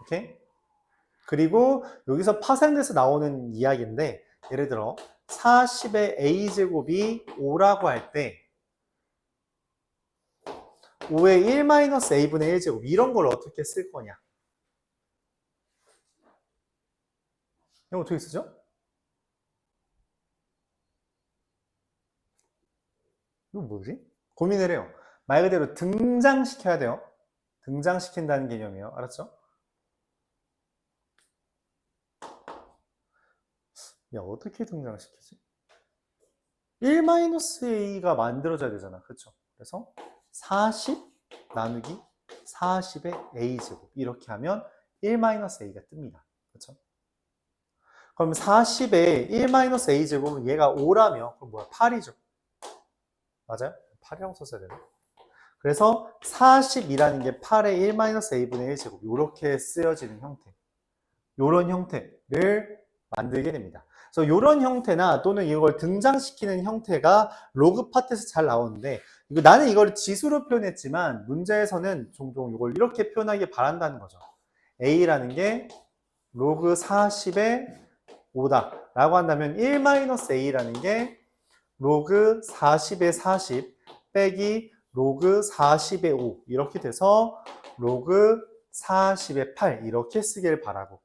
S1: 오케이? 그리고 여기서 파생돼서 나오는 이야기인데 예를 들어 40의 a제곱이 5라고 할 때 5의 1-a분의 1제곱 이런 걸 어떻게 쓸 거냐? 이거 어떻게 쓰죠? 이거 뭐지? 고민을 해요. 말 그대로 등장시켜야 돼요. 등장시킨다는 개념이에요. 알았죠? 야, 어떻게 등장시키지? 1-a가 만들어져야 되잖아. 그쵸? 그래서 40 나누기 40의 a제곱. 이렇게 하면 1-a가 뜹니다. 그쵸? 그럼 40의 1-a제곱은 얘가 5라며, 그럼 뭐야? 8이죠. 맞아요? 8이라고 썼어야 되나? 그래서 40이라는 게 8의 1-a분의 1제곱. 이렇게 쓰여지는 형태. 요런 형태를 만들게 됩니다. 그래서 요런 형태나 또는 이걸 등장시키는 형태가 로그 파트에서 잘 나오는데, 나는 이걸 지수로 표현했지만 문제에서는 종종 이걸 이렇게 표현하길 바란다는 거죠. a라는 게 로그 40의 5다 라고 한다면 1-a라는 게 로그 40의 40 빼기 로그 40의 5 이렇게 돼서 로그 40의 8 이렇게 쓰길 바라고,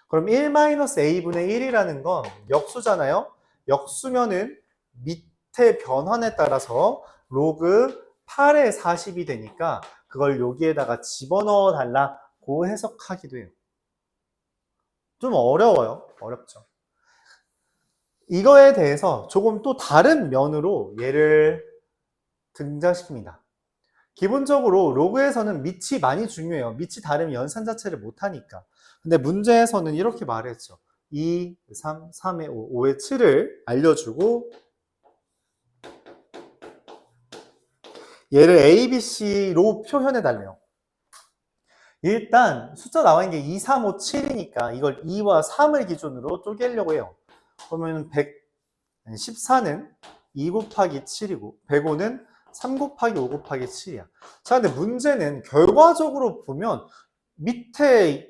S1: 그럼 1-a분의 1이라는 건 역수잖아요. 역수면은 밑에 변환에 따라서 로그 8의 40이 되니까 그걸 여기에다가 집어넣어 달라고 해석하기도 해요. 좀 어려워요. 어렵죠. 이거에 대해서 조금 또 다른 면으로 얘를 등장시킵니다. 기본적으로 로그에서는 밑이 많이 중요해요. 밑이 다르면 연산 자체를 못하니까. 근데 문제에서는 이렇게 말했죠. 2, 3, 3의 5, 5의 7을 알려주고 얘를 A, B, C로 표현해 달래요. 일단 숫자 나와 있는 게 2, 3, 5, 7이니까 이걸 2와 3을 기준으로 쪼개려고 해요. 그러면 114는 2 곱하기 7이고 105는 3 곱하기 5 곱하기 7이야. 자, 근데 문제는 결과적으로 보면 밑에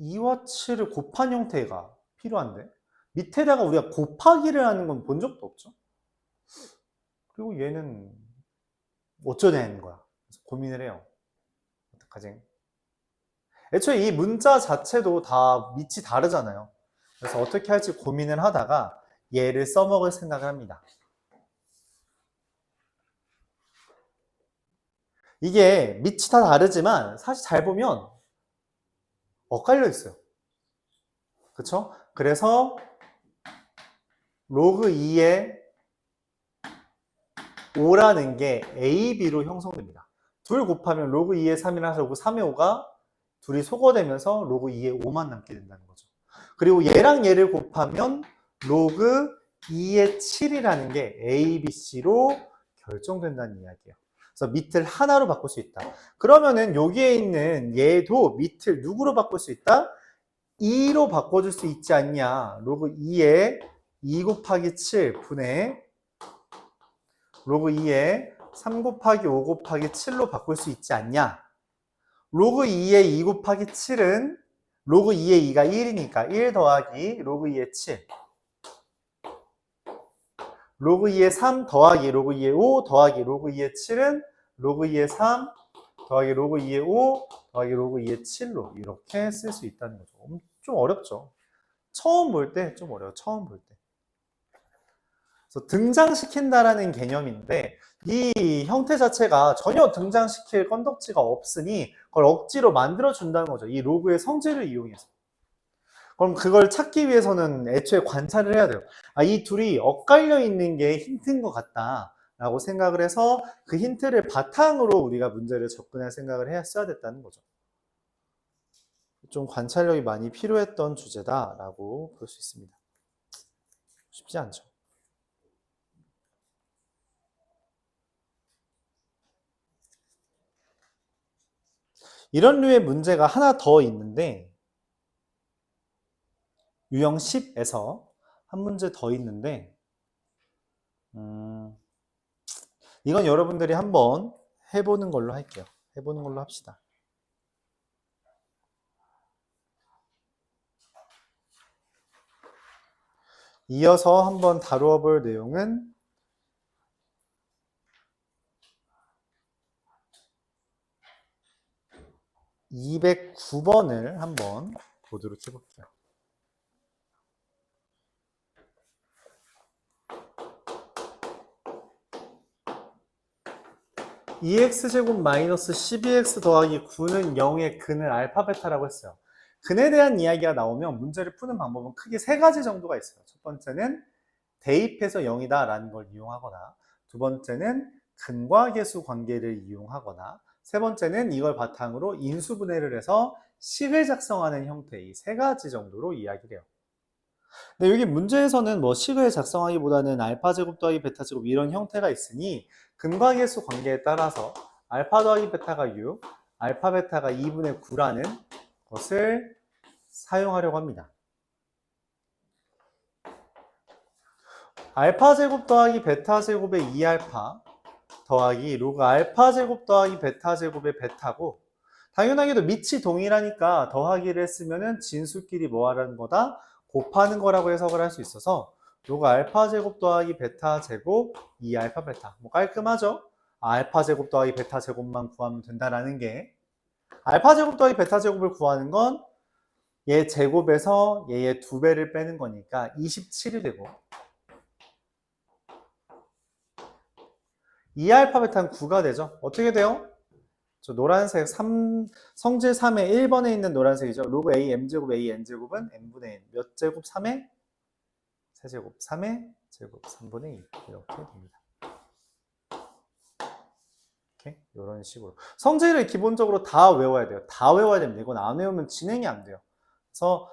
S1: 2와 7을 곱한 형태가 필요한데 밑에다가 우리가 곱하기를 하는 건 본 적도 없죠. 그리고 얘는 어쩌냐는 거야. 그래서 고민을 해요. 어떡하지? 애초에 이 문자 자체도 다 밑이 다르잖아요. 그래서 어떻게 할지 고민을 하다가 얘를 써먹을 생각을 합니다. 이게 밑이 다 다르지만 사실 잘 보면 엇갈려 있어요. 그쵸? 그래서 로그 2의 5라는 게 A, B로 형성됩니다. 둘 곱하면 로그 2의 3이라서 로그 3의 5가 둘이 소거되면서 로그 2의 5만 남게 된다는 거죠. 그리고 얘랑 얘를 곱하면 로그 2의 7이라는 게 A, B, C로 결정된다는 이야기예요. 그래서 밑을 하나로 바꿀 수 있다. 그러면은 여기에 있는 얘도 밑을 누구로 바꿀 수 있다? 2로 바꿔줄 수 있지 않냐. 로그 2의 2 곱하기 7 분의 로그 2의 3 곱하기 5 곱하기 7로 바꿀 수 있지 않냐. 로그 2의 2 곱하기 7은 로그 2의 2가 1이니까 1 더하기 로그 2의 7, 로그 2의 3 더하기 로그 2의 5 더하기 로그 2의 7은 로그 2의 3 더하기 로그 2의 5 더하기 로그 2의 7로 이렇게 쓸 수 있다는 거죠. 좀 어렵죠. 처음 볼 때 좀 어려워. 처음 볼 때. 그래서 등장시킨다라는 개념인데 이 형태 자체가 전혀 등장시킬 건덕지가 없으니 그걸 억지로 만들어준다는 거죠. 이 로그의 성질을 이용해서. 그럼 그걸 찾기 위해서는 애초에 관찰을 해야 돼요. 아, 이 둘이 엇갈려 있는 게 힌트인 것 같다 라고 생각을 해서 그 힌트를 바탕으로 우리가 문제를 접근할 생각을 했어야 됐다는 거죠. 좀 관찰력이 많이 필요했던 주제다라고 볼 수 있습니다. 쉽지 않죠. 이런 류의 문제가 하나 더 있는데 유형 10에서 한 문제 더 있는데 이건 여러분들이 한번 해보는 걸로 할게요. 해보는 걸로 합시다. 이어서 한번 다루어 볼 내용은 209번을 한번 보도록 해볼게요. (2x제곱 마이너스 12x 더하기 9는 0의 근을 알파 베타라고 했어요. 근에 대한 이야기가 나오면 문제를 푸는 방법은 크게 세 가지 정도가 있어요. 첫 번째는 대입해서 0이다 라는 걸 이용하거나, 두 번째는 근과 계수 관계를 이용하거나, 세 번째는 이걸 바탕으로 인수분해를 해서 식을 작성하는 형태, 이 세 가지 정도로 이야기를 해요. 근데 여기 문제에서는 뭐 식을 작성하기보다는 알파 제곱 더하기 베타 제곱 이런 형태가 있으니 근과 계수 관계에 따라서 알파 더하기 베타가 6, 알파 베타가 2분의 9라는 것을 사용하려고 합니다. 알파 제곱 더하기 베타 제곱의 2알파 더하기 로그 알파 제곱 더하기 베타 제곱의 베타고, 당연하게도 밑이 동일하니까 더하기를 했으면은 진수끼리 뭐 하라는 거다? 곱하는 거라고 해석을 할 수 있어서 로그 알파 제곱 더하기 베타 제곱 2알파 베타, 뭐 깔끔하죠? 알파 제곱 더하기 베타 제곱만 구하면 된다라는 게, 알파 제곱 더하기 베타 제곱을 구하는 건 얘 제곱에서 얘의 2배를 빼는 거니까 27이 되고, 2알파 베타는 9가 되죠. 어떻게 돼요? 저 노란색 성질 3의 1번에 있는 노란색이죠. 로그 a m제곱 a n제곱은 n분의 n 몇 제곱? 3의 세제곱 3의 제곱 3분의 2 이렇게 됩니다. 이렇게 이런 식으로 성질을 기본적으로 다 외워야 돼요. 다 외워야 됩니다. 이건 안 외우면 진행이 안 돼요. 그래서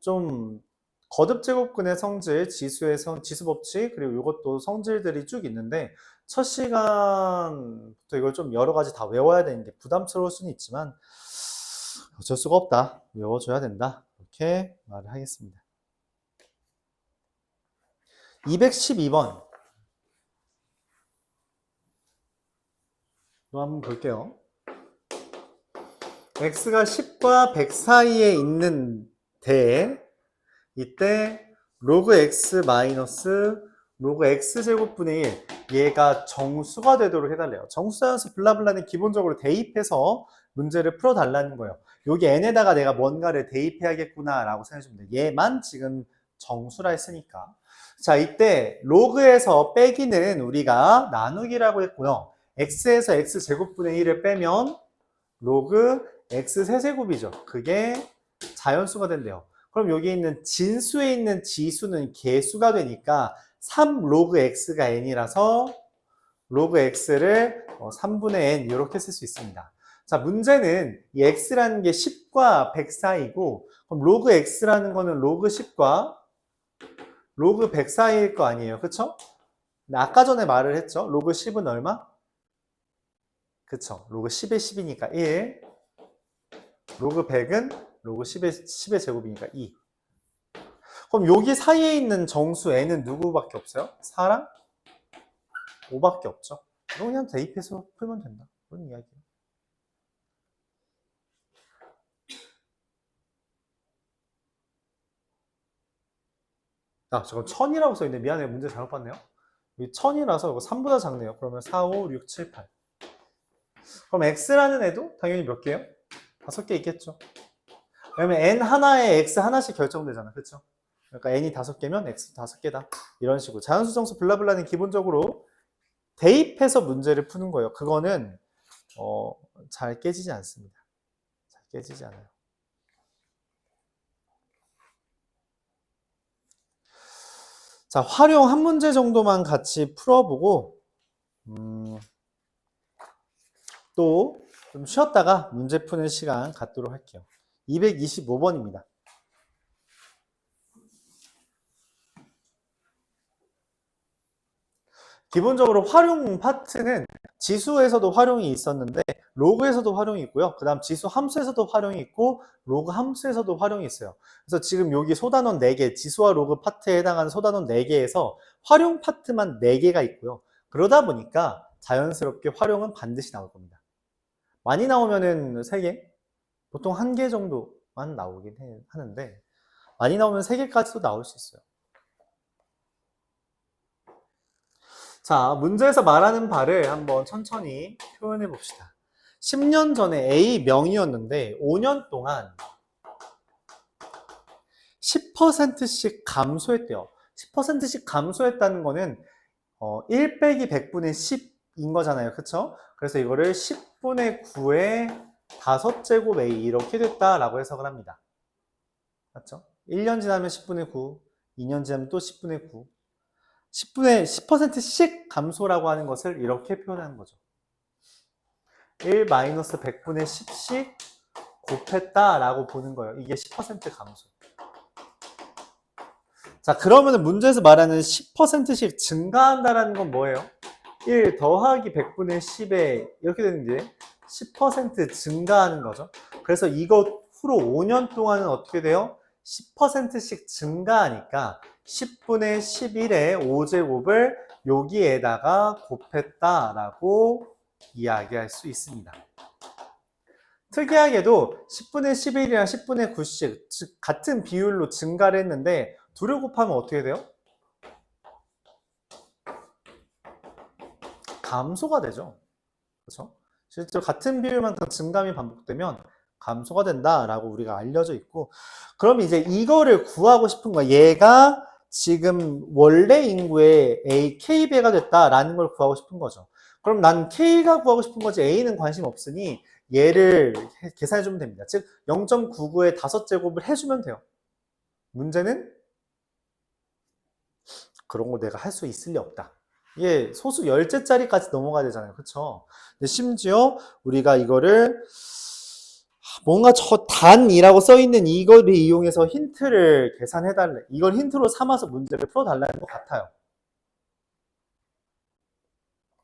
S1: 좀 거듭 제곱근의 성질, 지수의 지수 법칙, 그리고 이것도 성질들이 쭉 있는데 첫 시간부터 이걸 좀 여러 가지 다 외워야 되는 게 부담스러울 수는 있지만 어쩔 수가 없다. 외워줘야 된다. 이렇게 말을 하겠습니다. 212번 또 한번 볼게요. x가 10과 100 사이에 있는 데 이때 로그 x 마이너스 로그 x제곱분의 1 얘가 정수가 되도록 해달래요. 정수자연수 블라블라는 기본적으로 대입해서 문제를 풀어달라는 거예요. 여기 n에다가 내가 뭔가를 대입해야겠구나 라고 생각해주면 돼요. 얘만 지금 정수라 했으니까. 자, 이때 로그에서 빼기는 우리가 나누기라고 했고요. x에서 x제곱분의 1을 빼면 로그 x 세제곱이죠. 그게 자연수가 된대요. 그럼 여기 있는 진수에 있는 지수는 개수가 되니까 3 로그 x가 n이라서 로그 x를 3분의 n 이렇게 쓸 수 있습니다. 자, 문제는 이 x라는 게 10과 100 사이고, 그럼 로그 x라는 거는 로그 10과 로그 100 사이일 거 아니에요. 그쵸? 아까 전에 말을 했죠. 로그 10은 얼마? 그쵸? 로그 10의 10이니까 1, 로그 100은 로그 10의 제곱이니까 2. 그럼 여기 사이에 있는 정수 n은 누구밖에 없어요? 4랑 5밖에 없죠. 이거 그냥 대입해서 풀면 된다. 그런 이야기예요. 아, 저건 1000이라고 써있네. 미안해요. 문제 잘못 봤네요. 여기 1000이라서 이거 3보다 작네요. 그러면 4, 5, 6, 7, 8. 그럼 x라는 애도 당연히 몇 개예요? 5개 있겠죠. 왜냐면 n 하나에 x 하나씩 결정되잖아. 그쵸? 그러니까 n이 5개면 x 5개다. 이런 식으로. 자연수 정수 블라블라는 기본적으로 대입해서 문제를 푸는 거예요. 그거는 잘 깨지지 않습니다. 잘 깨지지 않아요. 자, 활용 한 문제 정도만 같이 풀어보고 또 좀 쉬었다가 문제 푸는 시간 갖도록 할게요. 225번입니다. 기본적으로 활용 파트는 지수에서도 활용이 있었는데 로그에서도 활용이 있고요. 그 다음 지수 함수에서도 활용이 있고 로그 함수에서도 활용이 있어요. 그래서 지금 여기 소단원 4개, 지수와 로그 파트에 해당하는 소단원 4개에서 활용 파트만 4개가 있고요. 그러다 보니까 자연스럽게 활용은 반드시 나올 겁니다. 많이 나오면은 3개, 보통 1개 정도만 나오긴 하는데 많이 나오면 3개까지도 나올 수 있어요. 자, 문제에서 말하는 바를 한번 천천히 표현해 봅시다. 10년 전에 A 명이었는데 5년 동안 10%씩 감소했대요. 10%씩 감소했다는 거는 1 빼기 100분의 10인 거잖아요. 그쵸? 그래서 이거를 10분의 9의 5제곱 A 이렇게 됐다라고 해석을 합니다. 맞죠? 1년 지나면 10분의 9, 2년 지나면 또 10분의 9. 10%씩 감소라고 하는 것을 이렇게 표현하는 거죠. 1 마이너스 100분의 10씩 곱했다라고 보는 거예요. 이게 10% 감소. 자, 그러면 문제에서 말하는 10%씩 증가한다라는 건 뭐예요? 1 더하기 100분의 10에 이렇게 되는 게 10% 증가하는 거죠. 그래서 이거 후로 5년 동안은 어떻게 돼요? 10%씩 증가하니까 10분의 11의 5제곱을 여기에다가 곱했다라고 이야기할 수 있습니다. 특이하게도 10분의 11이랑 10분의 9씩 즉 같은 비율로 증가를 했는데 둘을 곱하면 어떻게 돼요? 감소가 되죠. 그렇죠? 실제로 같은 비율만큼 증감이 반복되면 감소가 된다라고 우리가 알려져 있고, 그럼 이제 이거를 구하고 싶은 거야. 얘가 지금 원래 인구의 A, K배가 됐다라는 걸 구하고 싶은 거죠. 그럼 난 K가 구하고 싶은 거지 A는 관심 없으니 얘를 계산해주면 됩니다. 즉 0.99의 5제곱을 해주면 돼요. 문제는 그런 거 내가 할 수 있을 리 없다. 이게 소수 열째짜리까지 넘어가야 되잖아요. 그쵸? 근데 심지어 우리가 이거를 뭔가 저 단이라고 써있는 이거를 이용해서 힌트를 계산해달래. 이걸 힌트로 삼아서 문제를 풀어달라는 것 같아요.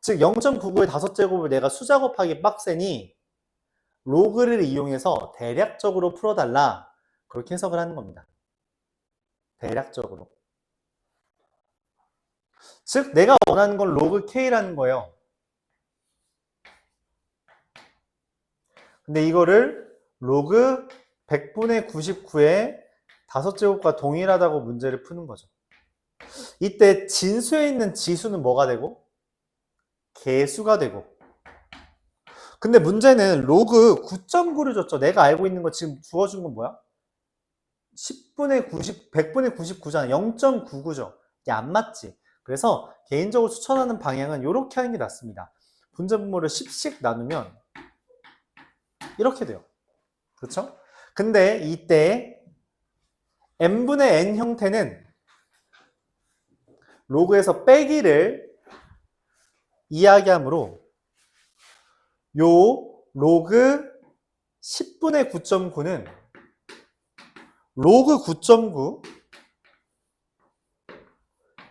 S1: 즉 0.99의 5제곱을 내가 수작업하기 빡세니 로그를 이용해서 대략적으로 풀어달라. 그렇게 해석을 하는 겁니다. 대략적으로. 즉 내가 원하는 건 로그 K라는 거예요. 근데 이거를 로그 100분의 99의 5제곱과 동일하다고 문제를 푸는 거죠. 이때 진수에 있는 지수는 뭐가 되고? 개수가 되고. 근데 문제는 로그 9.9를 줬죠. 내가 알고 있는 거 지금 주어준 건 뭐야? 10분의 90, 100분의 99잖아. 0.99죠. 이게 안 맞지. 그래서 개인적으로 추천하는 방향은 이렇게 하는 게 낫습니다. 분자분모를 10씩 나누면 이렇게 돼요. 그렇죠? 근데 이때 n분의 n 형태는 로그에서 빼기를 이야기하므로 요 로그 10분의 9.9는 로그 9.9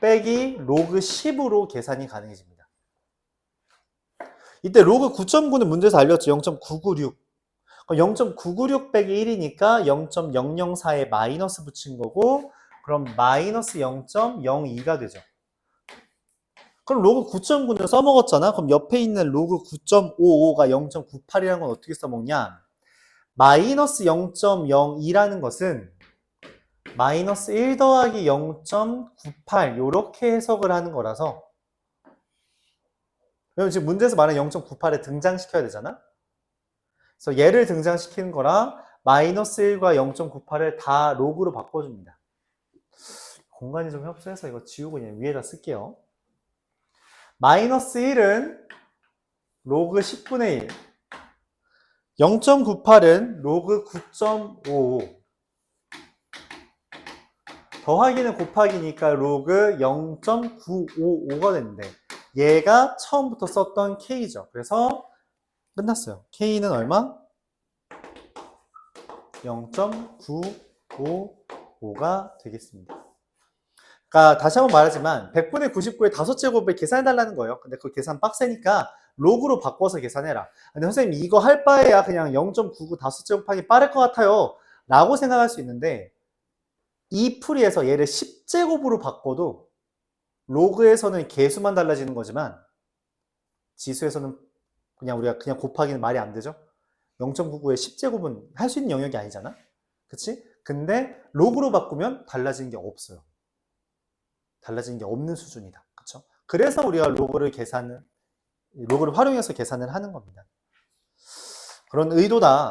S1: 빼기 로그 10으로 계산이 가능해집니다. 이때 로그 9.9는 문제에서 알렸죠. 0.996. 0.996 빼기 1이니까 0.004에 마이너스 붙인 거고, 그럼 마이너스 0.02가 되죠. 그럼 로그 9.9는 써먹었잖아. 그럼 옆에 있는 로그 9.55가 0.98이라는 건 어떻게 써먹냐? 마이너스 0.02라는 것은 마이너스 1 더하기 0.98 요렇게 해석을 하는 거라서, 그럼 지금 문제에서 말하는 0.98에 등장시켜야 되잖아. 그래서 얘를 등장시키는 거라 마이너스 1과 0.98을 다 로그로 바꿔줍니다. 공간이 좀 협소해서 이거 지우고 그냥 위에다 쓸게요. 마이너스 1은 로그 10분의 1, 0.98은 로그 9.55, 더하기는 곱하기니까 로그 0.955가 되는데 얘가 처음부터 썼던 K죠. 그래서 끝났어요. K는 얼마? 0.955가 되겠습니다. 그러니까 다시 한번 말하지만 100분의 99의 5제곱을 계산해달라는 거예요. 근데 그 계산 빡세니까 로그로 바꿔서 계산해라. 근데 선생님 이거 할 바에야 그냥 0.99 5제곱 하기 빠를 것 같아요 라고 생각할 수 있는데, 이 풀이에서 얘를 10제곱으로 바꿔도 로그에서는 개수만 달라지는 거지만 지수에서는 그냥 우리가 그냥 곱하기는 말이 안 되죠. 0.99의 10제곱은 할 수 있는 영역이 아니잖아. 그치? 근데 로그로 바꾸면 달라지는 게 없어요. 달라지는 게 없는 수준이다. 그쵸? 그래서 우리가 로그를 활용해서 계산을 하는 겁니다. 그런 의도다.